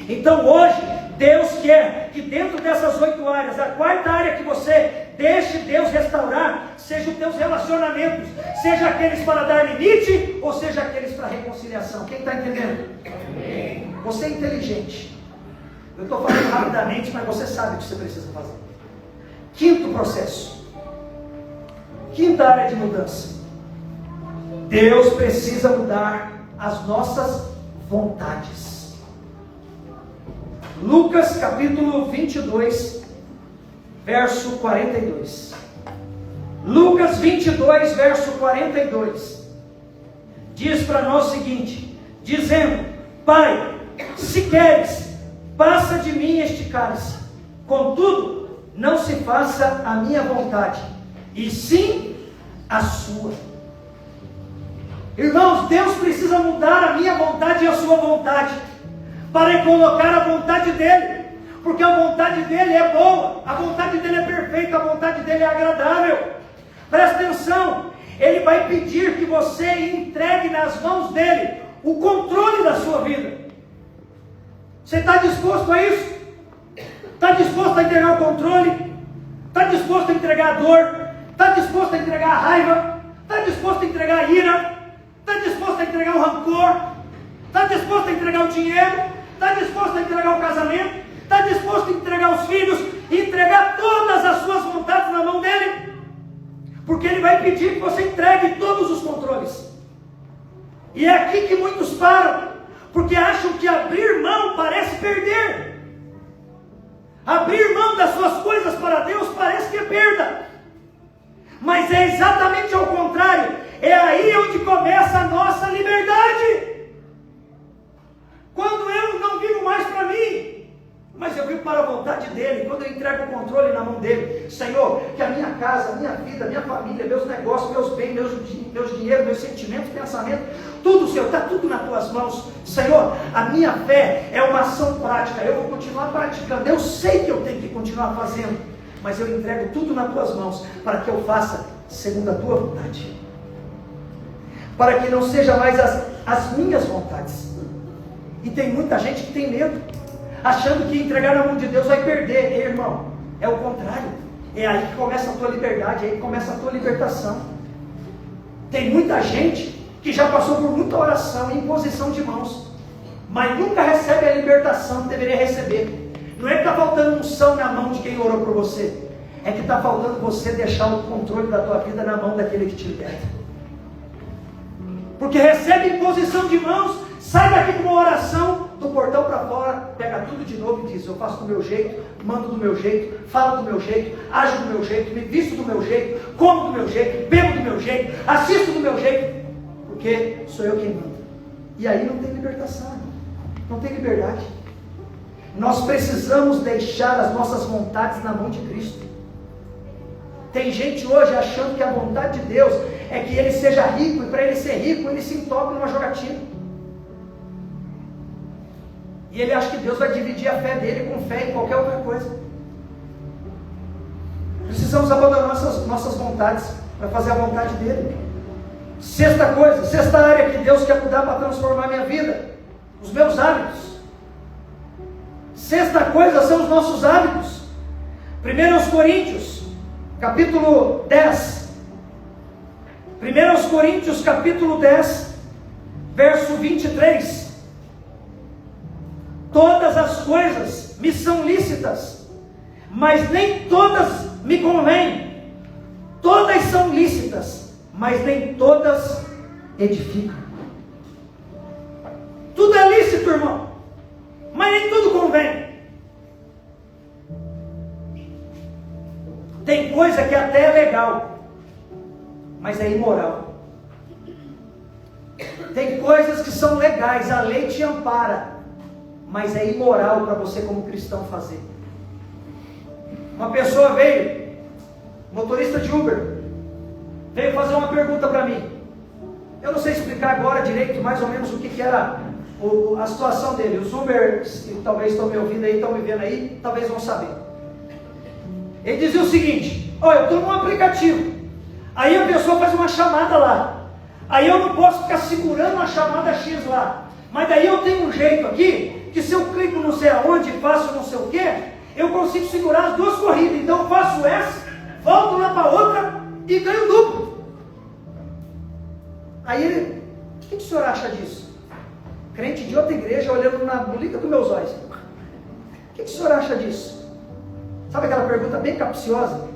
Speaker 1: Então hoje, Deus quer que dentro dessas 8 áreas, a quarta área que você deixe Deus restaurar, seja os teus relacionamentos, seja aqueles para dar limite, ou seja aqueles para reconciliação. Quem está entendendo? Amém. Você é inteligente. Eu estou falando rapidamente, mas você sabe o que você precisa fazer. Quinto processo. Quinta área de mudança. Deus precisa mudar as nossas vontades. Lucas capítulo 22, verso 42. Lucas 22, verso 42. Diz para nós o seguinte, dizendo: Pai, se queres, passa de mim este cálice. Contudo, não se faça a minha vontade, e sim a sua. Irmãos, Deus precisa mudar a minha vontade e a sua vontade, para colocar a vontade dEle, porque a vontade dEle é boa, a vontade dEle é perfeita, a vontade dEle é agradável. Presta atenção, Ele vai pedir que você entregue nas mãos dEle o controle da sua vida. Você está disposto a isso? Está disposto a entregar o controle? Está disposto a entregar a dor? Está disposto a entregar a raiva? Está disposto a entregar a ira? Está disposto a entregar o rancor? Está disposto a entregar o dinheiro? Está disposto a entregar o casamento? Está disposto a entregar os filhos? Entregar todas as suas vontades na mão dEle? Porque Ele vai pedir que você entregue todos os controles. E é aqui que muitos param, porque acham que abrir mão parece perder. Abrir mão das suas coisas para Deus parece que é perda. Mas é exatamente ao contrário. É aí onde começa a nossa liberdade. Quando eu não vivo mais para mim, mas eu vivo para a vontade dele, quando eu entrego o controle na mão dele. Senhor, que a minha casa, a minha vida, a minha família, meus negócios, meus bens, meus dinheiros, meus sentimentos, pensamentos, tudo, Senhor, está tudo nas tuas mãos. Senhor, a minha fé é uma ação prática, eu vou continuar praticando, eu sei que eu tenho que continuar fazendo, mas eu entrego tudo nas tuas mãos, para que eu faça segundo a tua vontade, para que não seja mais as minhas vontades. E tem muita gente que tem medo, achando que entregar na mão de Deus vai perder. Ei, irmão, é o contrário. É aí que começa a tua liberdade, é aí que começa a tua libertação. Tem muita gente que já passou por muita oração e imposição de mãos, mas nunca recebe a libertação que deveria receber. Não é que está faltando unção na mão de quem orou por você, é que está faltando você deixar o controle da tua vida na mão daquele que te liberta. Porque recebe imposição de mãos, sai daqui com uma oração, do portão para fora, pega tudo de novo e diz: eu faço do meu jeito, mando do meu jeito, falo do meu jeito, ajo do meu jeito, me visto do meu jeito, como do meu jeito, bebo do meu jeito, assisto do meu jeito, porque sou eu quem manda. E aí não tem libertação, não tem liberdade. Nós precisamos deixar as nossas vontades na mão de Cristo. Tem gente hoje achando que a vontade de Deus é que ele seja rico, e para ele ser rico, ele se entope numa jogatina. E ele acha que Deus vai dividir a fé dele com fé em qualquer outra coisa. Precisamos abandonar nossas vontades para fazer a vontade dele. Sexta área que Deus quer mudar para transformar a minha vida: os meus hábitos. Sexta coisa são os nossos hábitos. 1 Coríntios, capítulo 10. 1 Coríntios, capítulo 10, verso 23. Todas as coisas me são lícitas, mas nem todas me convêm. Todas são lícitas, mas nem todas edificam. Tudo é lícito, irmão, mas nem tudo convém. Tem coisa que até é legal, mas é imoral. Tem coisas que são legais, a lei te ampara, mas é imoral para você como cristão fazer. Uma pessoa veio, motorista de Uber, veio fazer uma pergunta para mim. Eu não sei explicar agora direito mais ou menos o que era a situação dele. Os Ubers que talvez estão me ouvindo aí, estão me vendo aí, talvez vão saber. Ele dizia o seguinte: olha, eu estou num aplicativo, aí a pessoa faz uma chamada lá, aí eu não posso ficar segurando a chamada X lá, mas daí eu tenho um jeito aqui, que se eu clico não sei aonde, faço não sei o que, eu consigo segurar as duas corridas. Então eu faço essa, volto lá para outra e ganho duplo. Aí ele: o que o senhor acha disso? Crente de outra igreja olhando na bolita dos meus olhos. O que o senhor acha disso? Sabe aquela pergunta bem capciosa?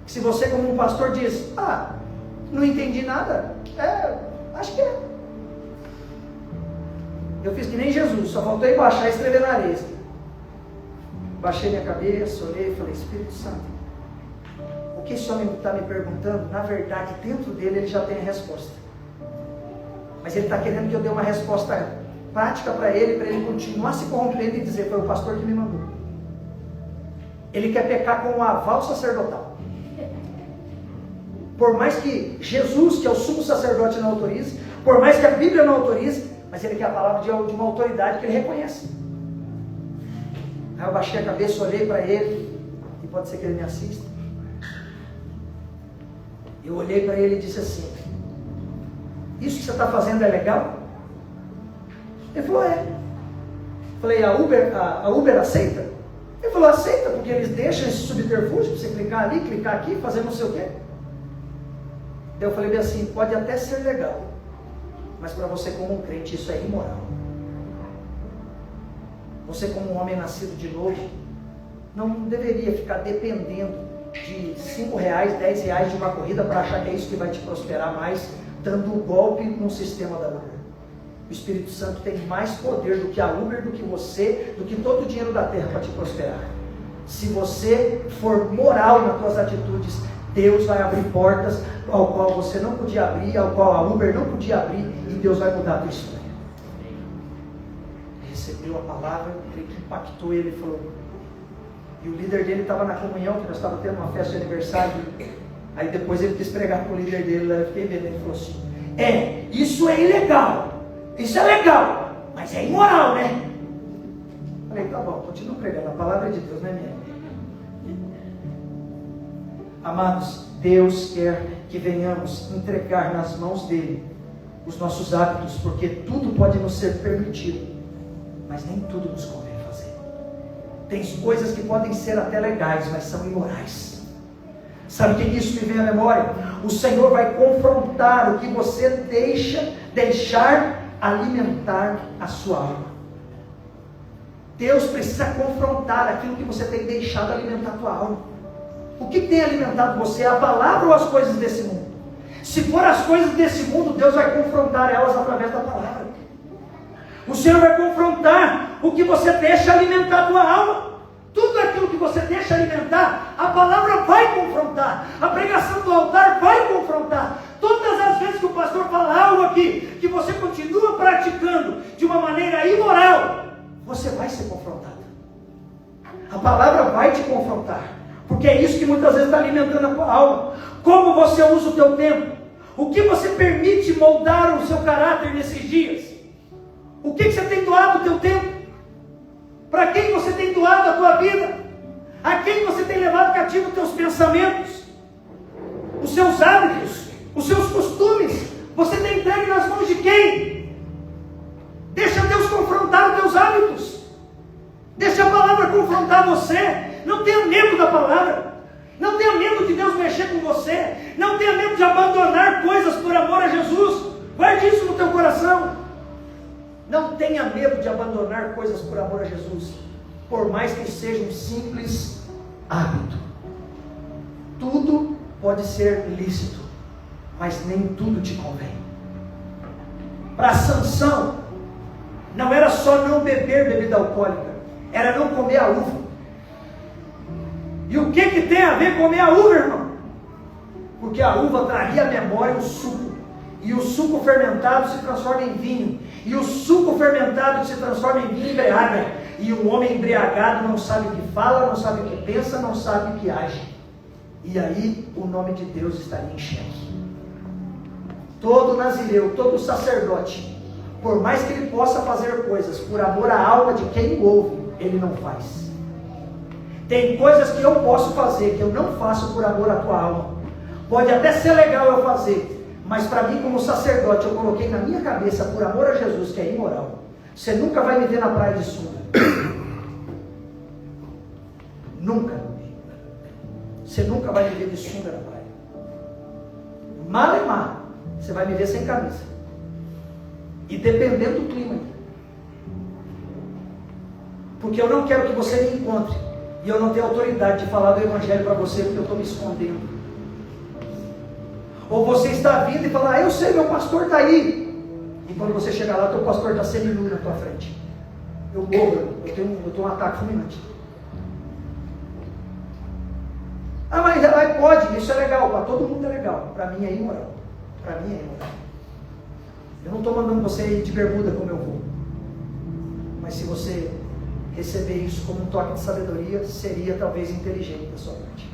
Speaker 1: Que se você como um pastor diz: não entendi nada, acho que é. Eu fiz que nem Jesus, só faltou eu baixar e escrever na areia. Baixei minha cabeça, olhei e falei: Espírito Santo, o que esse homem está me perguntando, na verdade, dentro dele ele já tem a resposta. Mas ele está querendo que eu dê uma resposta prática para ele continuar se corrompendo e dizer: foi o pastor que me mandou. Ele quer pecar com o aval sacerdotal. Por mais que Jesus, que é o sumo sacerdote, não autorize, por mais que a Bíblia não autorize, mas ele quer a palavra de uma autoridade que ele reconhece. Aí eu baixei a cabeça, olhei para ele, e pode ser que ele me assista. Eu olhei para ele e disse assim: isso que você está fazendo é legal? Ele falou: é. Falei: a Uber aceita? Ele falou: aceita, porque eles deixam esse subterfúgio para você clicar ali, clicar aqui, fazer não sei o quê. Eu falei bem assim: pode até ser legal, mas para você como um crente isso é imoral. Você como um homem nascido de novo não deveria ficar dependendo de R$5, R$10 de uma corrida para achar que é isso que vai te prosperar mais, dando um golpe no sistema da Uber. O Espírito Santo tem mais poder do que a Uber, do que você, do que todo o dinheiro da terra para te prosperar. Se você for moral nas suas atitudes, Deus vai abrir portas ao qual você não podia abrir, ao qual a Uber não podia abrir, e Deus vai mudar a tua história. Ele recebeu a palavra, que impactou ele, falou. E o líder dele estava na comunhão, que nós estávamos tendo uma festa de aniversário. Aí depois ele quis pregar para o líder dele, lá eu fiquei vendo, ele falou assim: isso é ilegal, isso é legal, mas é imoral, né? Falei, tá bom, continua pregando, a palavra de Deus, né, minha? Amados, Deus quer que venhamos entregar nas mãos dele os nossos hábitos, porque tudo pode nos ser permitido, mas nem tudo nos convém fazer. Tem coisas que podem ser até legais, mas são imorais. Sabe o que isso me vem à memória? O Senhor vai confrontar o que você deixar alimentar a sua alma. Deus precisa confrontar aquilo que você tem deixado alimentar a tua alma. O que tem alimentado você? A palavra ou as coisas desse mundo? Se for as coisas desse mundo, Deus vai confrontar elas através da palavra. O Senhor vai confrontar o que você deixa alimentar a tua alma. Tudo aquilo que você deixa alimentar, a palavra vai confrontar. A pregação do altar vai confrontar. Todas as vezes que o pastor fala algo aqui, que você continua praticando de uma maneira imoral, você vai ser confrontado. A palavra vai te confrontar. Porque é isso que muitas vezes está alimentando a tua alma. Como você usa o teu tempo? O que você permite moldar o seu caráter nesses dias? O que você tem doado o teu tempo? Para quem você tem doado a tua vida? A quem você tem levado cativo os teus pensamentos? Os seus hábitos? Os seus costumes? Você tem entregue nas mãos de quem? Deixa Deus confrontar os teus hábitos. Deixa a palavra confrontar você. Não tenha medo da palavra. Não tenha medo de Deus mexer com você. Não tenha medo de abandonar coisas por amor a Jesus. Guarde isso no teu coração. Não tenha medo de abandonar coisas por amor a Jesus, por mais que seja um simples hábito. Tudo pode ser lícito, mas nem tudo te convém. Para Sansão, não era só não beber bebida alcoólica, era não comer a uva. E o que tem a ver comer a uva, irmão? Porque a uva traria à memória o suco, e o suco fermentado se transforma em vinho, e o suco fermentado se transforma em vinho embriaga, e um homem embriagado não sabe o que fala, não sabe o que pensa, não sabe o que age, e aí o nome de Deus estaria em xeque. Todo nazireu, todo sacerdote, por mais que ele possa fazer coisas por amor à alma de quem o ouve, ele não faz. Tem coisas que eu posso fazer, que eu não faço por amor à tua alma. Pode até ser legal eu fazer, mas para mim como sacerdote eu coloquei na minha cabeça, por amor a Jesus, que é imoral. Você nunca vai me ver na praia de sunga. Nunca. Você nunca vai me ver de sunga na praia. Malemar, você vai me ver sem camisa. E dependendo do clima. Porque eu não quero que você me encontre e eu não tenho autoridade de falar do Evangelho para você, porque eu estou me escondendo. Ou você está vindo e fala, eu sei, meu pastor está aí. E quando você chegar lá, teu pastor está seminu na tua frente. Eu morro, eu tenho um ataque fulminante. Ah, mas pode, isso é legal, para todo mundo é legal. Para mim é imoral. Para mim é imoral. Eu não estou mandando você ir de bermuda como eu vou. Mas se você receber isso como um toque de sabedoria, seria talvez inteligente da sua parte.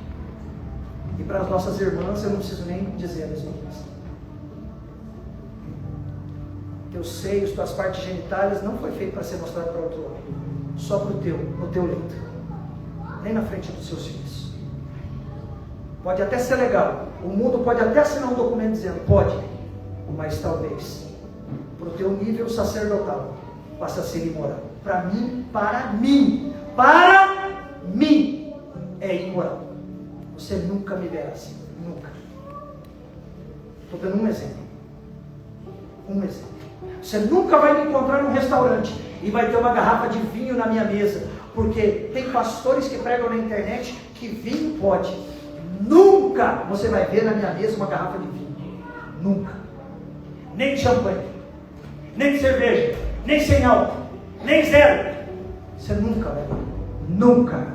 Speaker 1: E para as nossas irmãs, eu não preciso nem dizer a mesma coisa. Teus seios, tuas partes genitálias não foi feito para ser mostrado para outro homem. Só no teu leito. Nem na frente dos seus filhos. Pode até ser legal. O mundo pode até assinar um documento dizendo, pode. Mas talvez, para o teu nível sacerdotal, passa a ser imoral. Para mim, é imoral. Você nunca me verá assim, nunca. Estou dando um exemplo. Você nunca vai me encontrar num restaurante e vai ter uma garrafa de vinho na minha mesa, porque tem pastores que pregam na internet que vinho pode. Nunca você vai ver na minha mesa uma garrafa de vinho. Nunca. Nem de champanhe, nem de cerveja, nem sem álcool, nem zero. Você nunca vai ver. Nunca.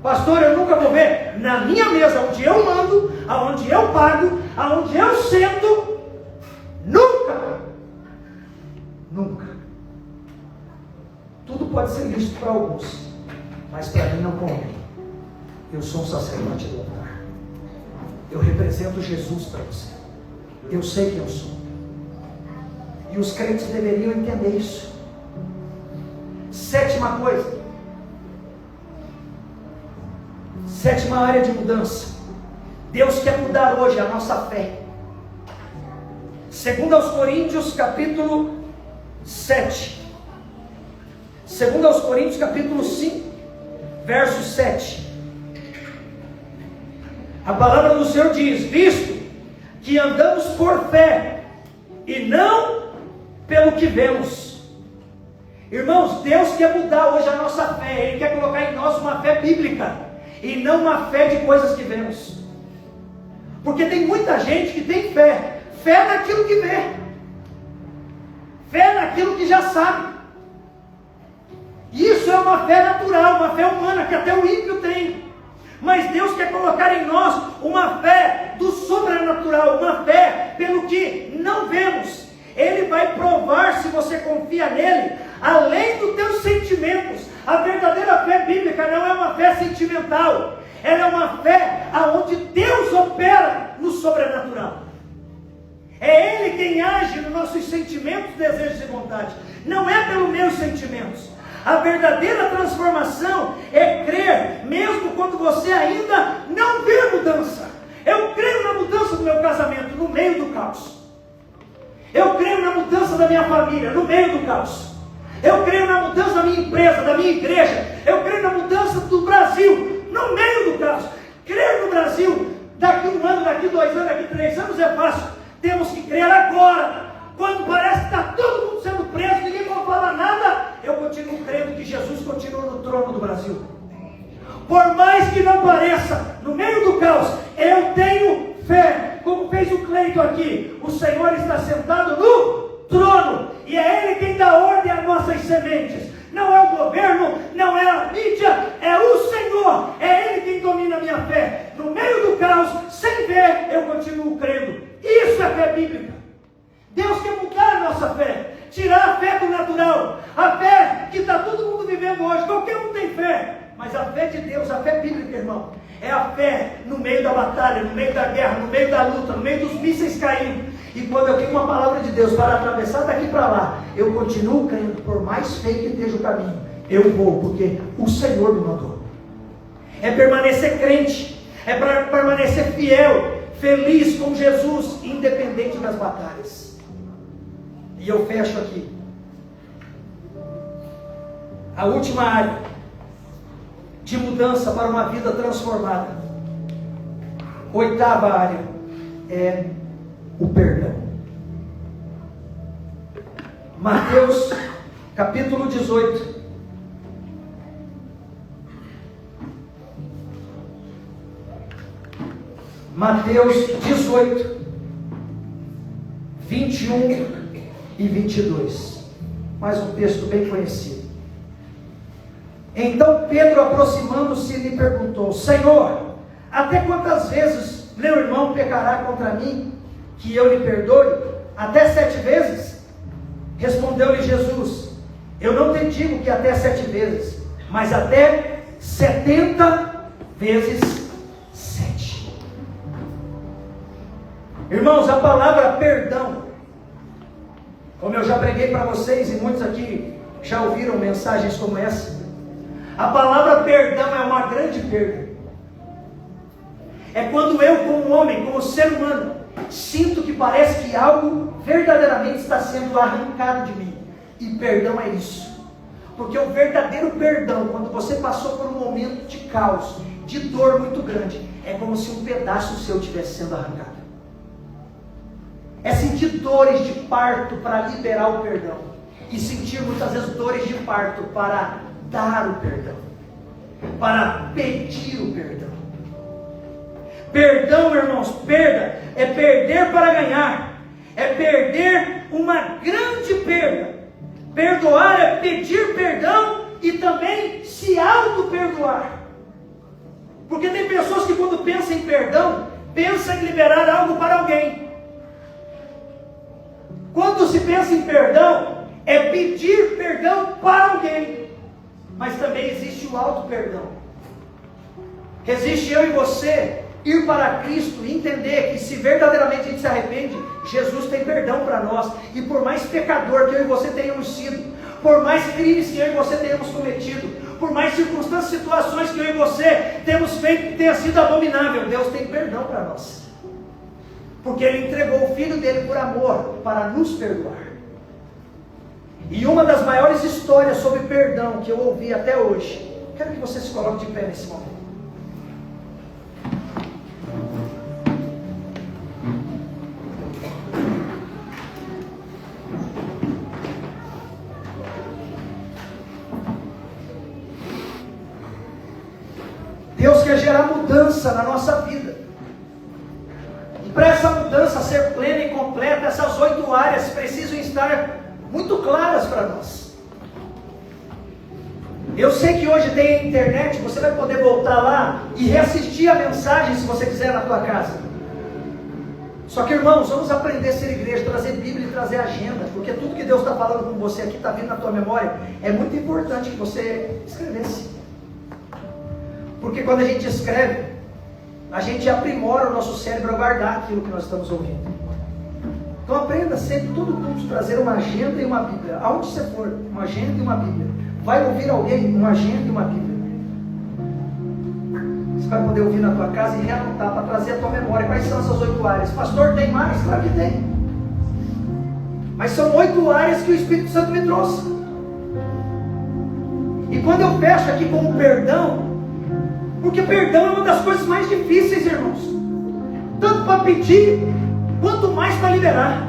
Speaker 1: Pastor, eu nunca vou ver na minha mesa, onde eu mando, aonde eu pago, aonde eu sento. Nunca. Nunca. Tudo pode ser visto para alguns, mas para mim não convém. Eu sou um sacerdote do altar. Eu represento Jesus para você. Eu sei quem eu sou. E os crentes deveriam entender isso. Sétima coisa. Sétima área de mudança. Deus quer mudar hoje a nossa fé. Segundo aos Coríntios, capítulo 7. Segundo aos Coríntios, capítulo 5, verso 7. A palavra do Senhor diz: visto que andamos por fé e não pelo que vemos. Irmãos, Deus quer mudar hoje a nossa fé. Ele quer colocar em nós uma fé bíblica e não uma fé de coisas que vemos. Porque tem muita gente que tem fé. Fé naquilo que vê. Fé naquilo que já sabe. Isso é uma fé natural, uma fé humana que até o ímpio tem. Mas Deus quer colocar em nós uma fé do sobrenatural, uma fé pelo que não vemos. Ele vai provar se você confia nele, além dos teus sentimentos. A verdadeira fé bíblica não é uma fé sentimental. Ela é uma fé aonde Deus opera no sobrenatural. É Ele quem age nos nossos sentimentos, desejos e vontades. Não é pelos meus sentimentos. A verdadeira transformação é crer, mesmo quando você ainda não vê mudança. Eu creio na mudança do meu casamento, no meio do caos. Eu creio na mudança da minha família, no meio do caos. Eu creio na mudança da minha empresa, da minha igreja. Eu creio na mudança do Brasil, no meio do caos. Crer no Brasil, daqui 1 ano, daqui 2 anos, daqui 3 anos é fácil. Temos que crer agora. Quando parece que está todo mundo sendo preso, ninguém vai falar nada, eu continuo crendo que Jesus continua no trono do Brasil. Por mais que não pareça, no meio do caos, eu tenho fé, como fez o Cleito aqui. O Senhor está sentado no trono, e é Ele quem dá ordem às nossas sementes. Não é o governo, não é a mídia, é o Senhor. É Ele quem domina a minha fé. No meio do caos, sem ver, eu continuo crendo. Isso é fé bíblica. Deus quer mudar a nossa fé, tirar a fé do natural, a fé que está todo mundo vivendo hoje. Qualquer um tem fé, mas a fé de Deus, a fé bíblica, irmão, é a fé no meio da batalha, no meio da guerra, no meio da luta, no meio dos mísseis caindo. E quando eu tenho uma palavra de Deus para atravessar daqui para lá, eu continuo crendo, por mais feio que esteja o caminho, eu vou, porque o Senhor me mandou. É permanecer crente, é para permanecer fiel, feliz com Jesus, independente das batalhas. E eu fecho aqui. A última área de mudança para uma vida transformada. Oitava área é o perdão. Mateus capítulo 18. Mateus 18, 21 e 22. Mais um texto bem conhecido. Então Pedro, aproximando-se, lhe perguntou: Senhor, até quantas vezes meu irmão pecará contra mim, que eu lhe perdoe? Até 7 vezes? Respondeu-lhe Jesus: eu não te digo que até 7 vezes, mas até 70 vezes 7. Irmãos, a palavra perdão, como eu já preguei para vocês, e muitos aqui já ouviram mensagens como essa, a palavra perdão é uma grande perda. É quando eu, como homem, como ser humano, sinto que parece que algo verdadeiramente está sendo arrancado de mim. E perdão é isso. Porque o verdadeiro perdão, quando você passou por um momento de caos, de dor muito grande, é como se um pedaço seu estivesse sendo arrancado. É sentir dores de parto para liberar o perdão. E sentir muitas vezes dores de parto para dar o perdão. Para pedir o perdão. Perdão, irmãos, perda é perder para ganhar. É perder uma grande perda. Perdoar é pedir perdão e também se auto-perdoar. Porque tem pessoas que quando pensam em perdão, pensam em liberar algo para alguém. Quando se pensa em perdão, é pedir perdão para alguém. Mas também existe o auto-perdão. Existe eu e você ir para Cristo e entender que se verdadeiramente a gente se arrepende, Jesus tem perdão para nós. E por mais pecador que eu e você tenhamos sido, por mais crimes que eu e você tenhamos cometido, por mais circunstâncias, situações que eu e você temos feito que tenha sido abominável, Deus tem perdão para nós. Porque Ele entregou o Filho dele por amor para nos perdoar. E uma das maiores histórias sobre perdão que eu ouvi até hoje, quero que você se coloque de pé nesse momento. Deus quer gerar mudança na nossa vida. E para essa mudança ser plena e completa, essas 8 áreas precisam estar muito claras para nós. Eu sei que hoje tem a internet, você vai poder voltar lá e reassistir a mensagem se você quiser na tua casa. Só que, irmãos, vamos aprender a ser igreja, trazer Bíblia e trazer agenda, porque tudo que Deus está falando com você aqui, está vindo na tua memória. É muito importante que você escrevesse. Porque quando a gente escreve, a gente aprimora o nosso cérebro a guardar aquilo que nós estamos ouvindo. Então aprenda sempre, todo mundo, trazer uma agenda e uma Bíblia. Aonde você for, uma agenda e uma Bíblia. Vai ouvir alguém, uma agenda e uma Bíblia. Você vai poder ouvir na tua casa e reanotar para trazer a tua memória. Quais são essas 8 áreas? Pastor, tem mais? Claro que tem. Mas são 8 áreas que o Espírito Santo me trouxe. E quando eu fecho aqui com o perdão, porque perdão é uma das coisas mais difíceis, irmãos. Tanto para pedir, quanto mais para liberar.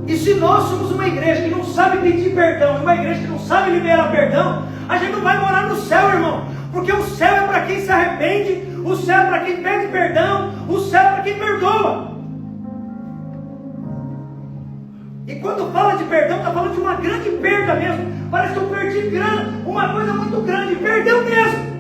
Speaker 1: E se nós somos uma igreja que não sabe pedir perdão, uma igreja que não sabe liberar perdão, a gente não vai morar no céu, irmão. Porque o céu é para quem se arrepende, o céu é para quem pede perdão, o céu é para quem perdoa. E quando fala de perdão, está falando de uma grande perda mesmo. Parece que eu perdi grana, uma coisa muito grande, perdeu mesmo.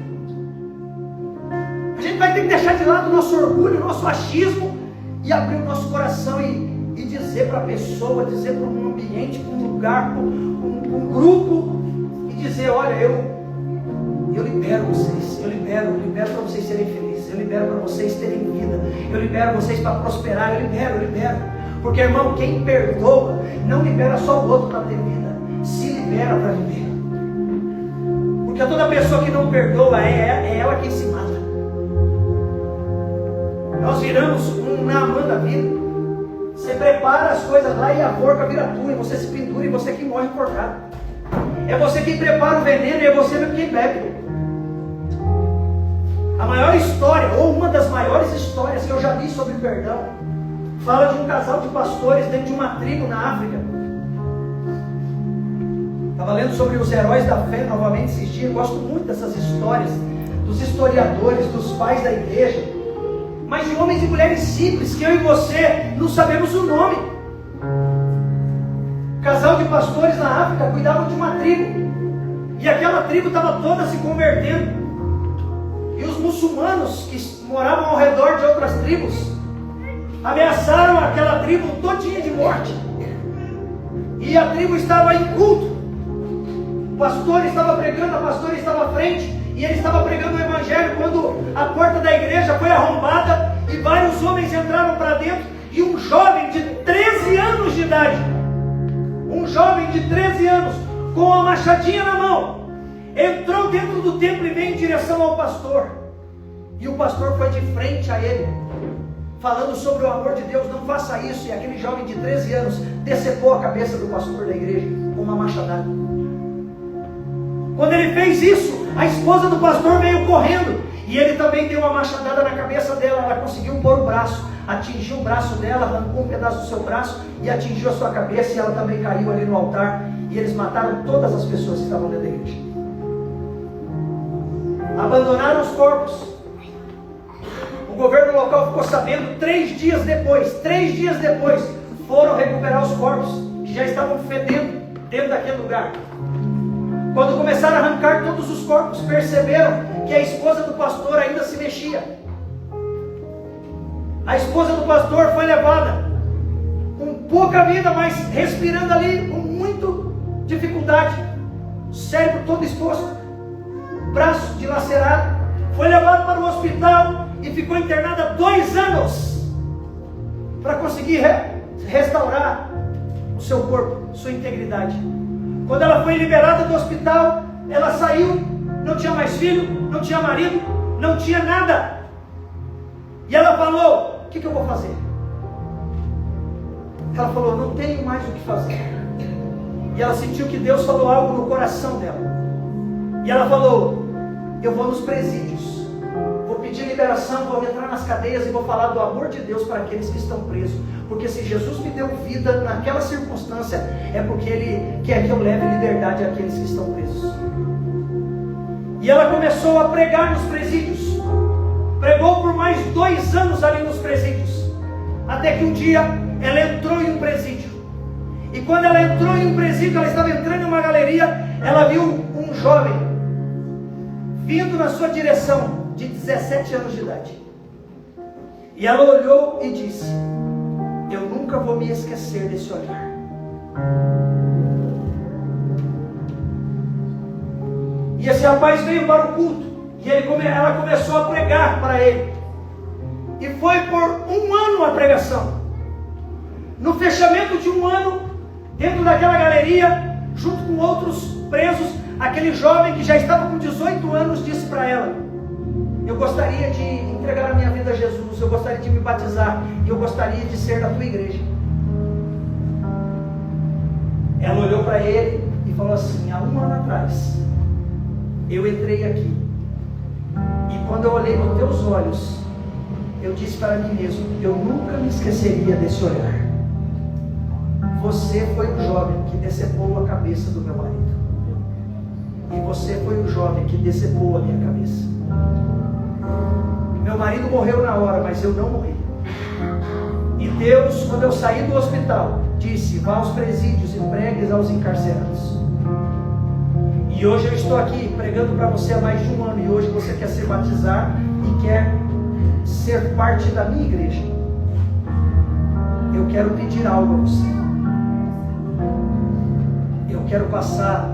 Speaker 1: A gente vai ter que deixar de lado o nosso orgulho, o nosso achismo e abrir o nosso coração e dizer para a pessoa, dizer para um ambiente, para um lugar, para um grupo, e dizer: olha, eu libero vocês, eu libero para vocês serem felizes, eu libero para vocês terem vida, eu libero vocês para prosperar, eu libero. Porque, irmão, quem perdoa não libera só o outro para ter vida, se libera para viver. Porque toda pessoa que não perdoa é ela quem se mata. Nós viramos um Naamã da vida. Você prepara as coisas lá e a forca vira tua, e você se pendura e você que morre enforcado. É você quem prepara o veneno e é você mesmo quem bebe. A maior história, ou uma das maiores histórias que eu já vi sobre perdão, fala de um casal de pastores dentro de uma tribo na África. Estava lendo sobre os heróis da fé novamente esses dias. Eu gosto muito dessas histórias, dos historiadores, dos pais da igreja, mas de homens e mulheres simples, que eu e você não sabemos o nome. Casal de pastores na África cuidavam de uma tribo, e aquela tribo estava toda se convertendo, e os muçulmanos que moravam ao redor de outras tribos ameaçaram aquela tribo todinha de morte. E a tribo estava em culto. O pastor estava pregando, a pastora estava à frente, e ele estava pregando o evangelho, quando a porta da igreja foi arrombada e vários homens entraram para dentro, e um jovem de 13 anos de idade, com uma machadinha na mão, entrou dentro do templo e veio em direção ao pastor. E o pastor foi de frente a ele, falando sobre o amor de Deus: não faça isso. E aquele jovem de 13 anos decepou a cabeça do pastor da igreja com uma machadada. Quando ele fez isso, a esposa do pastor veio correndo, e ele também deu uma machadada na cabeça dela. Ela conseguiu pôr o braço, atingiu o braço dela, arrancou um pedaço do seu braço e atingiu a sua cabeça, e ela também caiu ali no altar, e eles mataram todas as pessoas que estavam dentro da igreja. Abandonaram os corpos. O governo local ficou sabendo 3 dias depois, foram recuperar os corpos, que já estavam fedendo dentro daquele lugar. Quando começaram a arrancar todos os corpos, perceberam que a esposa do pastor ainda se mexia. A esposa do pastor foi levada com pouca vida, mas respirando ali com muita dificuldade, o cérebro todo exposto, braço dilacerado. Foi levado para o hospital e ficou internada 2 anos para conseguir restaurar o seu corpo, sua integridade. Quando ela foi liberada do hospital, ela saiu, não tinha mais filho, não tinha marido, não tinha nada. E ela falou: o que eu vou fazer? Ela falou: não tenho mais o que fazer. E ela sentiu que Deus falou algo no coração dela. E ela falou: eu vou nos presídios, vou pedir liberação, vou entrar nas cadeias e vou falar do amor de Deus para aqueles que estão presos. Porque se Jesus me deu vida naquela circunstância, é porque Ele quer que eu leve liberdade àqueles que estão presos. E ela começou a pregar nos presídios. Pregou por mais 2 anos ali nos presídios. Até que um dia ela entrou em um presídio. E quando ela entrou em um presídio, ela estava entrando em uma galeria, ela viu um jovem vindo na sua direção, de 17 anos de idade. E ela olhou e disse: eu nunca vou me esquecer desse olhar. E esse rapaz veio para o culto, e ela começou a pregar para ele. E foi por 1 ano a pregação. No fechamento de 1 ano, dentro daquela galeria, junto com outros presos, aquele jovem que já estava com 18 anos disse para ela: eu gostaria de entregar a minha vida a Jesus, eu gostaria de me batizar, e eu gostaria de ser da tua igreja. Ela olhou para ele e falou assim: há 1 ano atrás, eu entrei aqui, e quando eu olhei nos teus olhos, eu disse para mim mesmo: eu nunca me esqueceria desse olhar. Você foi o jovem que decepou a cabeça do meu marido, e você foi o jovem que decepou a minha cabeça. Meu marido morreu na hora, mas eu não morri. E Deus, quando eu saí do hospital, disse: vá aos presídios e pregues aos encarcerados. E hoje eu estou aqui pregando para você há mais de 1 ano, e hoje você quer se batizar e quer ser parte da minha igreja. Eu quero pedir algo a você. Eu quero passar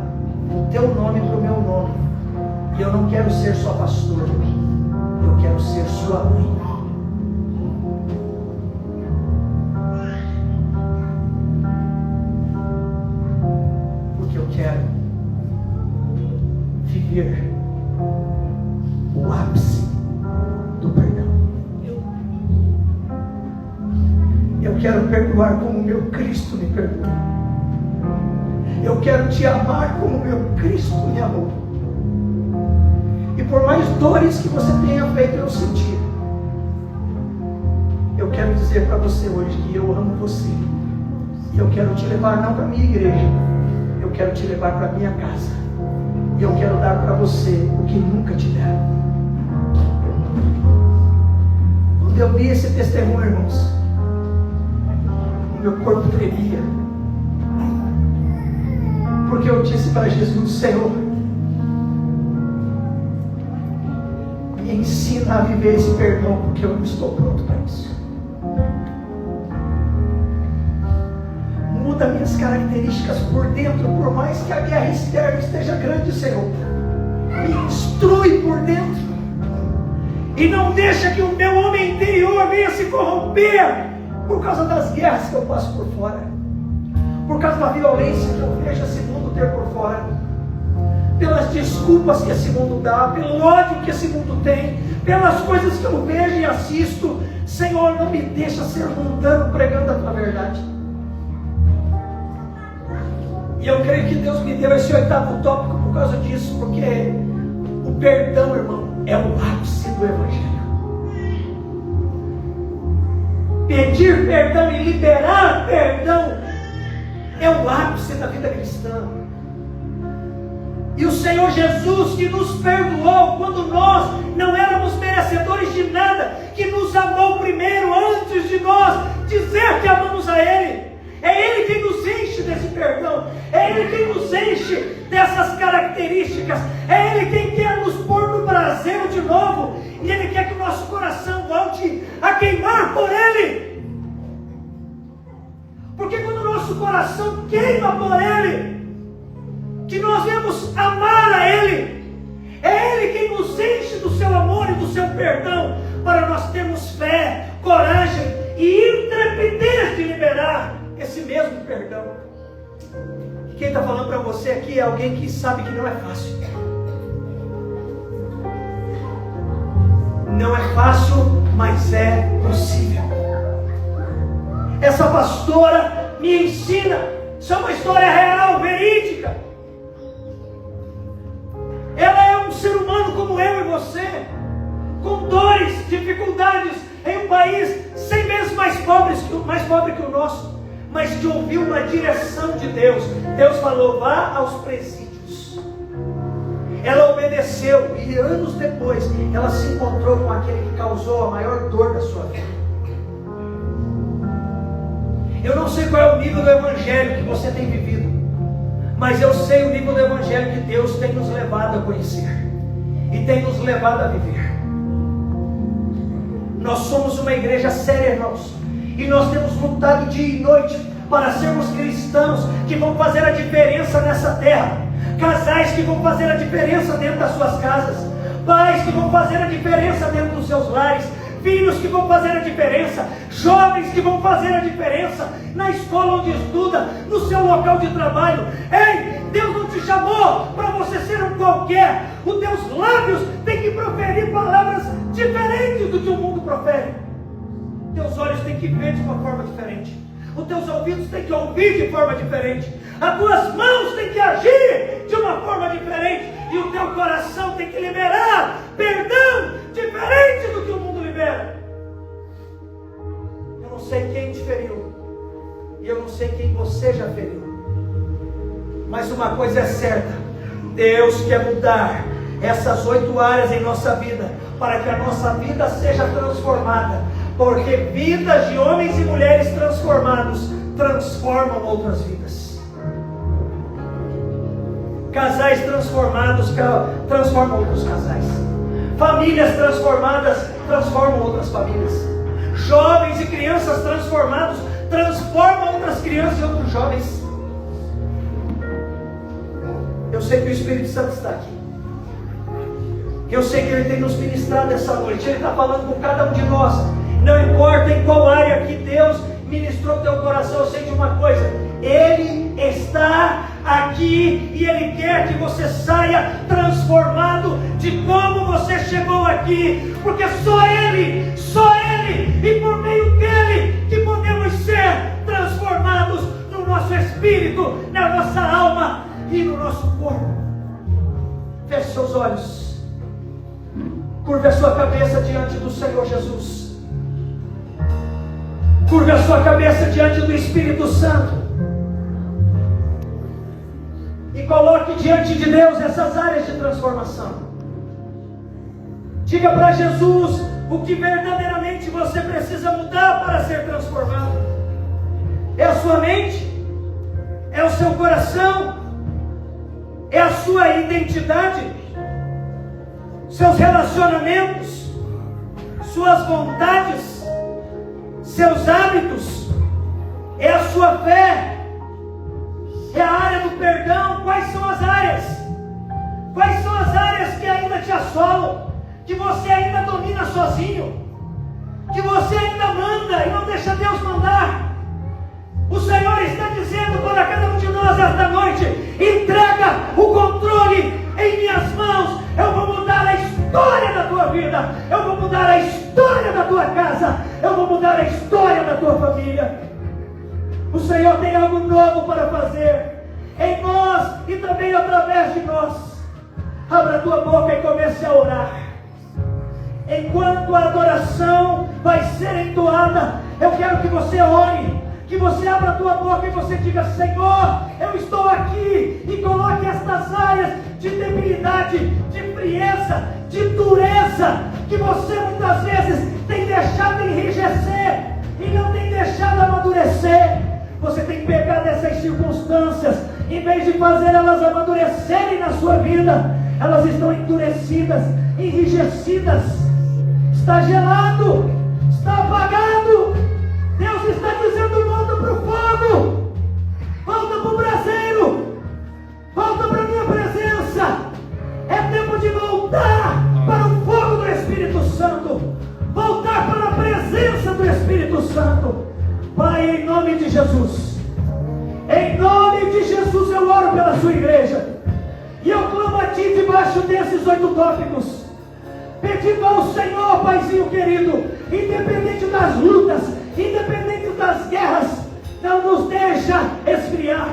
Speaker 1: o teu nome para o meu nome. E eu não quero ser só pastor, eu quero ser sua mãe. Porque eu quero viver o ápice do perdão. Eu quero perdoar como meu Cristo me perdoou. Eu quero te amar como meu Cristo me amou. E por mais dores que você tenha feito eu sentir, eu quero dizer para você hoje que eu amo você. E eu quero te levar não para a minha igreja, eu quero te levar para a minha casa. E eu quero dar para você o que nunca te deram. Quando eu vi esse testemunho, irmãos, o meu corpo tremia. Porque eu disse para Jesus: Senhor, me ensina a viver esse perdão, porque eu não estou pronto para isso. Muda minhas características por dentro, por mais que a guerra externa esteja grande, Senhor. Me instrui por dentro. E não deixa que o meu homem interior venha se corromper por causa das guerras que eu passo por fora, por causa da violência que eu vejo esse mundo ter por fora, pelas desculpas que esse mundo dá, pelo ódio que esse mundo tem, pelas coisas que eu vejo e assisto. Senhor, não me deixa ser mundano pregando a tua verdade. E eu creio que Deus me deu esse 8º tópico por causa disso, porque o perdão, irmão, é o ápice do Evangelho. Pedir perdão e liberar perdão é o ápice da vida cristã. E o Senhor Jesus, que nos perdoou quando nós não éramos merecedores de nada, que nos amou primeiro antes de nós dizer que amamos a Ele. É Ele quem nos enche desse perdão, é Ele quem nos enche enche dessas características. É Ele quem quer nos pôr no braseiro de novo, e Ele quer que o nosso coração volte a queimar por Ele. Porque quando o nosso coração queima por Ele, que nós vamos amar a Ele, é Ele quem nos enche do seu amor e do seu perdão, para nós termos fé, coragem e intrepidez de liberar esse mesmo perdão. E quem está falando para você aqui é alguém que sabe que não é fácil. Não é fácil, mas é possível. Essa pastora me ensina, isso é uma história real, verídica. Ela é um ser humano como eu e você, com dores, dificuldades, em um país 100 vezes mais pobre que o nosso, mas que ouviu uma direção de Deus. Deus falou: vá aos presídios. Ela obedeceu, e anos depois ela se encontrou com aquele que causou a maior dor da sua vida. Eu não sei qual é o nível do evangelho que você tem vivido, mas eu sei o nível do evangelho que Deus tem nos levado a conhecer e tem nos levado a viver. Nós somos uma igreja séria, irmãos, e nós temos lutado dia e noite para sermos cristãos que vão fazer a diferença nessa terra, casais que vão fazer a diferença dentro das suas casas, pais que vão fazer a diferença dentro dos seus lares, filhos que vão fazer a diferença, jovens que vão fazer a diferença na escola onde estuda, no seu local de trabalho. Ei, Deus não te chamou para você ser um qualquer. Os teus lábios têm que proferir palavras diferentes do que o mundo profere. Teus olhos têm que ver de uma forma diferente. Os teus ouvidos têm que ouvir de forma diferente. As tuas mãos têm que agir de uma forma diferente. E o teu coração tem que liberar perdão diferente do que o mundo libera. Eu não sei quem te feriu, e eu não sei quem você já feriu, mas uma coisa é certa: Deus quer mudar essas 8 áreas em nossa vida, para que a nossa vida seja transformada, porque vidas de homens e mulheres transformados transformam outras vidas. Casais transformados transformam outros casais. Famílias transformadas transformam outras famílias. Jovens e crianças transformados transformam outras crianças e outros jovens. Eu sei que o Espírito Santo está aqui. Eu sei que Ele tem nos ministrado essa noite. Ele está falando com cada um de nós. Não importa em qual área que Deus ministrou teu coração, eu sei de uma coisa: Ele está aqui e Ele quer que você saia transformado de como você chegou aqui, porque só Ele, e por meio dEle que podemos ser transformados no nosso espírito, na nossa alma e no nosso corpo. Feche seus olhos, curve a sua cabeça diante do Senhor Jesus. Curve a sua cabeça diante do Espírito Santo e coloque diante de Deus essas áreas de transformação. Diga para Jesus o que verdadeiramente você precisa mudar para ser transformado. É a sua mente? É o seu coração? É a sua identidade? Seus relacionamentos? Suas vontades? Seus hábitos? É a sua fé? É a área do perdão? Quais são as áreas? Quais são as áreas que ainda te assolam? Que você ainda domina sozinho? Que você ainda manda e não deixa Deus mandar? O Senhor está dizendo para cada um de nós esta noite: entrega o controle em minhas mãos. Eu vou mudar a história da tua vida. Eu vou mudar a história da tua casa. Eu vou mudar a história da tua família. O Senhor tem algo novo para fazer em nós e também através de nós. Abra a tua boca e comece a orar. Enquanto a adoração vai ser entoada, eu quero que você ore, que você abra a tua boca e você diga: Senhor, eu estou aqui, e coloque estas áreas de debilidade, de frieza, de dureza, que você muitas vezes tem deixado enrijecer e não tem deixado amadurecer. Você tem que pegar dessas circunstâncias em vez de fazer elas amadurecerem na sua vida, elas estão endurecidas, enrijecidas, está gelado, está apagado. Deus está dizendo: volta para o fogo, volta para o braseiro, volta para a minha presença. É tempo de voltar para o fogo do Espírito Santo, voltar para a presença do Espírito Santo. Pai, em nome de Jesus, em nome de Jesus, eu oro pela sua igreja, e eu clamo a Ti debaixo desses 8 tópicos, pedindo ao Senhor, Paizinho querido, independente das lutas, independente das guerras, não nos deixa esfriar,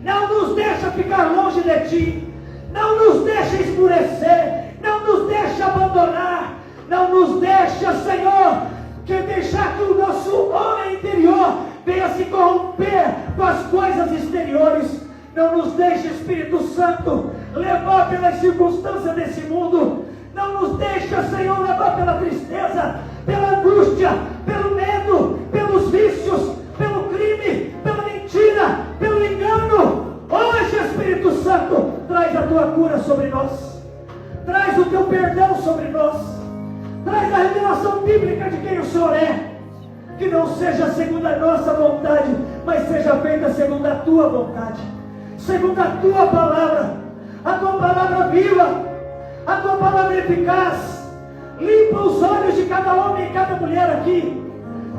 Speaker 1: não nos deixa ficar longe de Ti, não nos deixa escurecer, não nos deixa abandonar, não nos deixa, Senhor, que deixar que o nosso homem interior venha se corromper com as coisas exteriores. Não nos deixe, Espírito Santo, levar pelas circunstâncias desse mundo. Não nos deixa, Senhor, levar pela tristeza, pela angústia, pelo medo, pelos vícios, pelo crime, pela mentira, pelo engano. Hoje, Espírito Santo, traz a Tua cura sobre nós, traz o Teu perdão sobre nós, traz a revelação bíblica de quem o Senhor é. Que não seja segundo a nossa vontade, mas seja feita segundo a Tua vontade, segundo a Tua palavra, a Tua palavra viva, a Tua palavra eficaz. Limpa os olhos de cada homem e cada mulher aqui,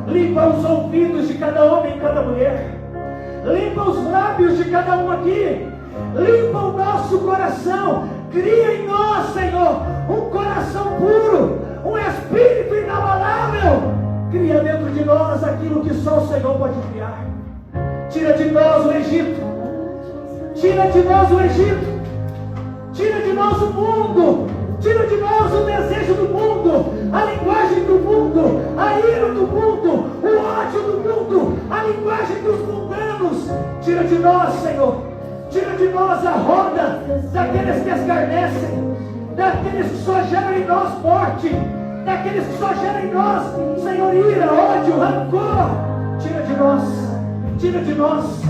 Speaker 1: limpa os ouvidos de cada homem e cada mulher, limpa os lábios de cada um aqui, limpa o nosso coração. Cria em nós, Senhor, um coração puro, um espírito inabalável. Cria dentro de nós aquilo que só o Senhor pode criar. Tira de nós o Egito, tira de nós o Egito, tira de nós o mundo, tira de nós o desejo do mundo, a linguagem do mundo, a ira do mundo, o ódio do mundo, a linguagem dos mundanos. Tira de nós, Senhor, tira de nós a roda daqueles que escarnecem, daqueles que só geram em nós morte, daqueles que só geram em nós, Senhor, ira, ódio, rancor. Tira de nós,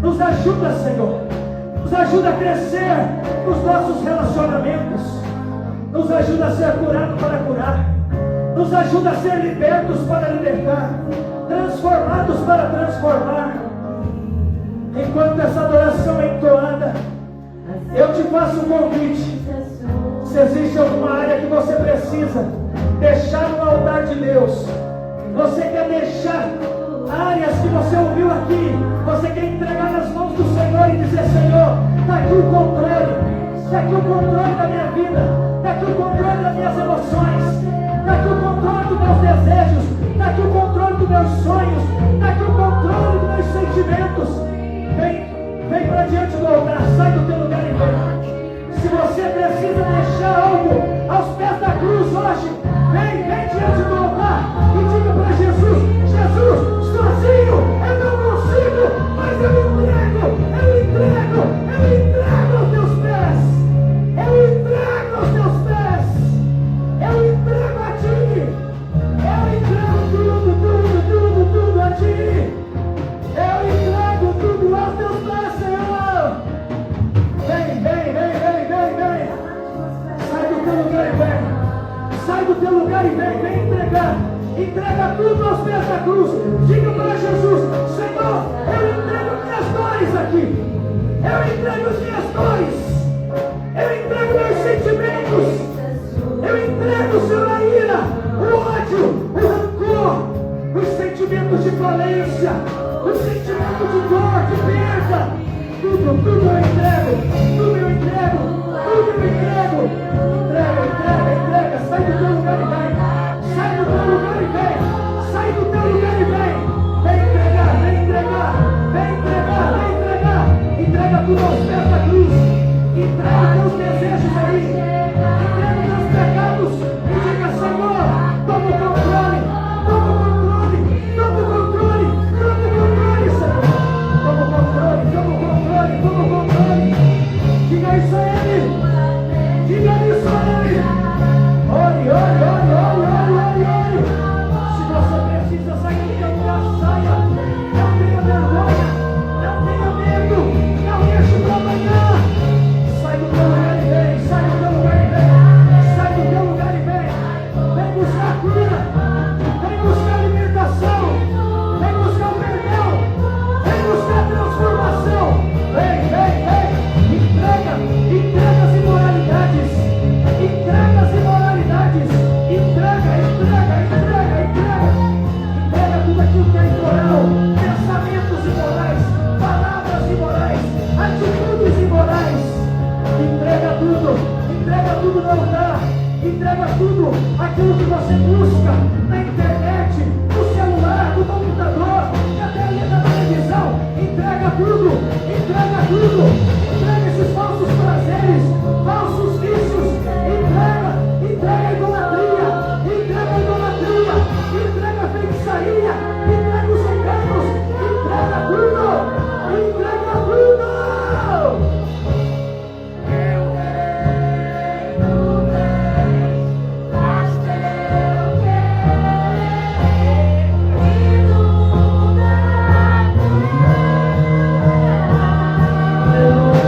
Speaker 1: nos ajuda, Senhor, nos ajuda a crescer nos nossos relacionamentos, nos ajuda a ser curado para curar, nos ajuda a ser libertos para libertar, transformados para transformar. Enquanto essa adoração é entoada, eu te faço um convite. Se existe alguma área que você precisa deixar no altar de Deus, você quer deixar áreas que você ouviu aqui, você quer entregar nas mãos do Senhor e dizer: Senhor, está aqui o controle, está aqui o controle da minha vida, está aqui o controle das minhas emoções, está aqui o controle dos meus desejos, está aqui o controle dos meus sonhos, está aqui o controle dos meus sentimentos. Vem para diante do altar, sai do teu lugar e vem. Se você precisa deixar algo aos pés da cruz hoje, vem diante do altar e diga para Jesus: Jesus, sozinho eu não consigo, mas eu entrego aos teus pés, eu entrego aos teus pés, eu entrego a Ti, eu entrego tudo a Ti, eu entrego tudo aos teus pés, Senhor. Vem, sai do teu lugar e vem, sai do teu lugar e vem entregar. Entrega tudo aos pés da cruz. Diga para Jesus: Senhor, eu entrego minhas dores aqui, eu entrego as minhas dores, eu entrego meus sentimentos, eu entrego, Senhor, a ira, o ódio, o rancor, os sentimentos de falência, os sentimentos de dor, de perda. Tudo eu entrego, tudo eu entrego, tudo eu entrego. Entrega, sai do teu lugar e vem. Sai do teu lugar e vem. Sai do teu lugar e vem. Vem entregar. Entrega tudo aos pés da cruz. Entrega teus desejos aí. Entrega teus pecados. E diga: Senhor, toma o controle, Senhor. Toma o controle. Diga isso a Ele. Ore. Se você precisa sair do teu lugar, saia. Não tenha vergonha, não tenha medo, não aquilo que você busca na internet, no celular, no computador, e até ali na televisão. Entrega tudo, entrega tudo, entrega esses falsos prazeres, falsos vícios, entrega a idolatria, entrega a feitiçaria, entrega os enganos, entrega tudo, entrega tudo. Eu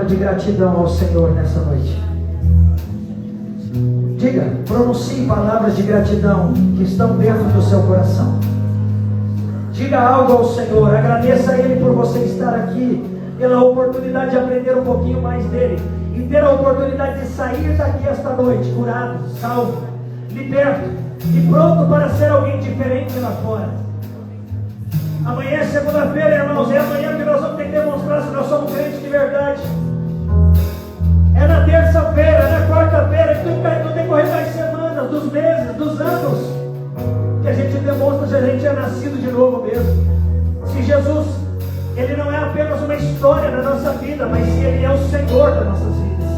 Speaker 1: palavra de gratidão ao Senhor nessa noite? Diga, pronuncie palavras de gratidão que estão dentro do seu coração. Diga algo ao Senhor, agradeça a Ele por você estar aqui, pela oportunidade de aprender um pouquinho mais dEle e ter a oportunidade de sair daqui esta noite curado, salvo, liberto e pronto para ser alguém diferente lá fora. Amanhã é segunda-feira, irmãos, é amanhã que nós vamos ter que demonstrar se nós somos crentes de verdade. É na terça-feira, é na quarta-feira, que no decorrer das semanas, dos meses, dos anos, que a gente demonstra se a gente é nascido de novo mesmo. Se Jesus, Ele não é apenas uma história da nossa vida, mas se Ele é o Senhor das nossas vidas.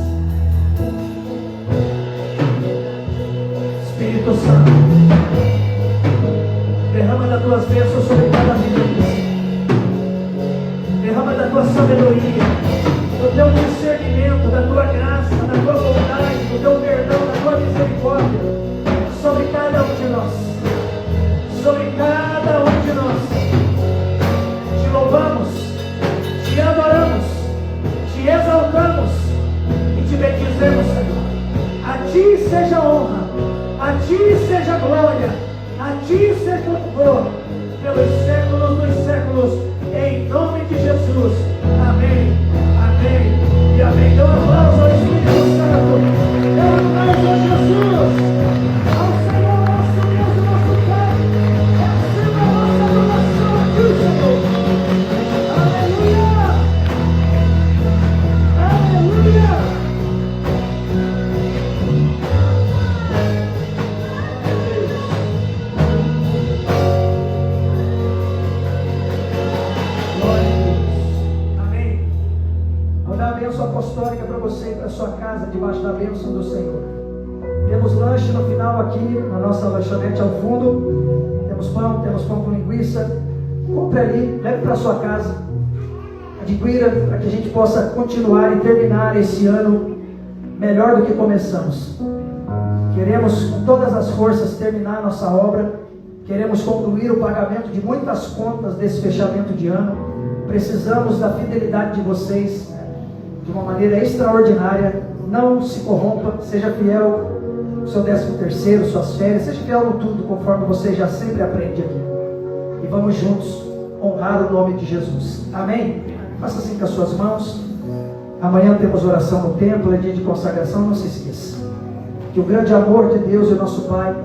Speaker 1: Espírito Santo, derrama das tuas bênçãos sobre cada vida. Derrama da tua sabedoria, do teu discernimento, da tua graça, da tua bondade, do teu perdão, da tua misericórdia, sobre cada um de nós. Sobre cada um de nós. Te louvamos, te adoramos, te exaltamos e te bendizemos, Senhor. A ti seja honra, a ti seja glória, a ti seja louvor, pelos séculos dos séculos, em nome de Jesus. Amém, amém e amém. Dê um aplauso ao Espírito Santo. Dê um aplauso a Jesus, ao Senhor nosso Deus e nosso Pai. Receba a nossa adoração aqui, Senhor. Aleluia, aleluia. Apostólica para você e para sua casa, debaixo da bênção do Senhor. Temos lanche no final aqui, na nossa lanchonete ao fundo. Temos pão com linguiça. Compre ali, leve para sua casa. Adquira para que a gente possa continuar e terminar esse ano melhor do que começamos. Queremos com todas as forças terminar nossa obra. Queremos concluir o pagamento de muitas contas desse fechamento de ano. Precisamos da fidelidade de vocês de uma maneira extraordinária. Não se corrompa, seja fiel no seu 13º, suas férias, seja fiel no tudo, conforme você já sempre aprende aqui. E vamos juntos honrar o nome de Jesus. Amém? Faça assim com as suas mãos. Amanhã temos oração no templo, é dia de consagração, não se esqueça. Que o grande amor de Deus e o nosso Pai,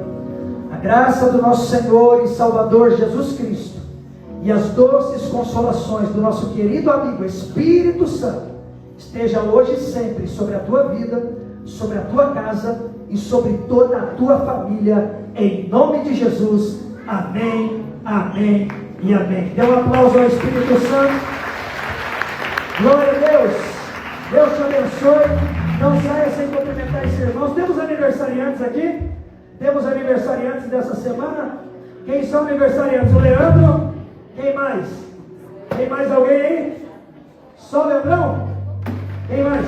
Speaker 1: a graça do nosso Senhor e Salvador Jesus Cristo e as doces consolações do nosso querido amigo Espírito Santo esteja hoje e sempre sobre a tua vida, sobre a tua casa e sobre toda a tua família, em nome de Jesus. Amém, amém e amém. Dê um aplauso ao Espírito Santo. Glória a Deus. Deus te abençoe. Não saia sem cumprimentar esses irmãos. Temos aniversariantes aqui? Temos aniversariantes dessa semana? Quem são aniversariantes? O Leandro? Quem mais? Tem mais alguém aí? Só o Leandrão? Quem mais?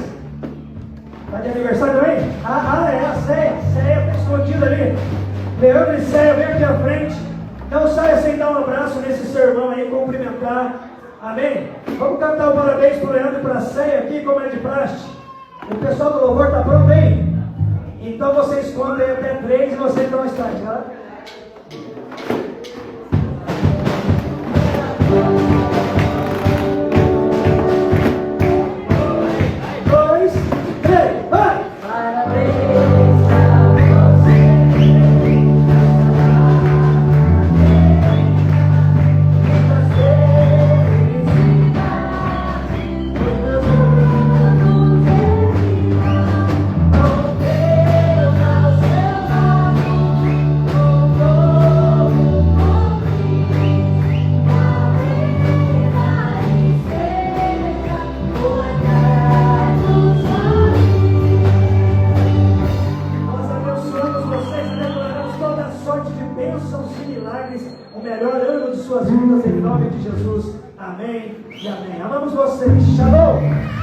Speaker 1: Está de aniversário também? É a Céia. Céia está escondida ali. Leandro e Céia, vem aqui à frente. Não saia sem dar um abraço nesse seu irmão aí, cumprimentar. Amém? Vamos cantar o parabéns para o Leandro e para a Céia aqui, como é de praxe. O pessoal do louvor está pronto aí? Então vocês contam aí até 3 e vocês dão start, tá? 2, 3, vai! Parabéns a você. Suas vidas em nome de Jesus. Amém e amém. Amamos vocês. Shalom.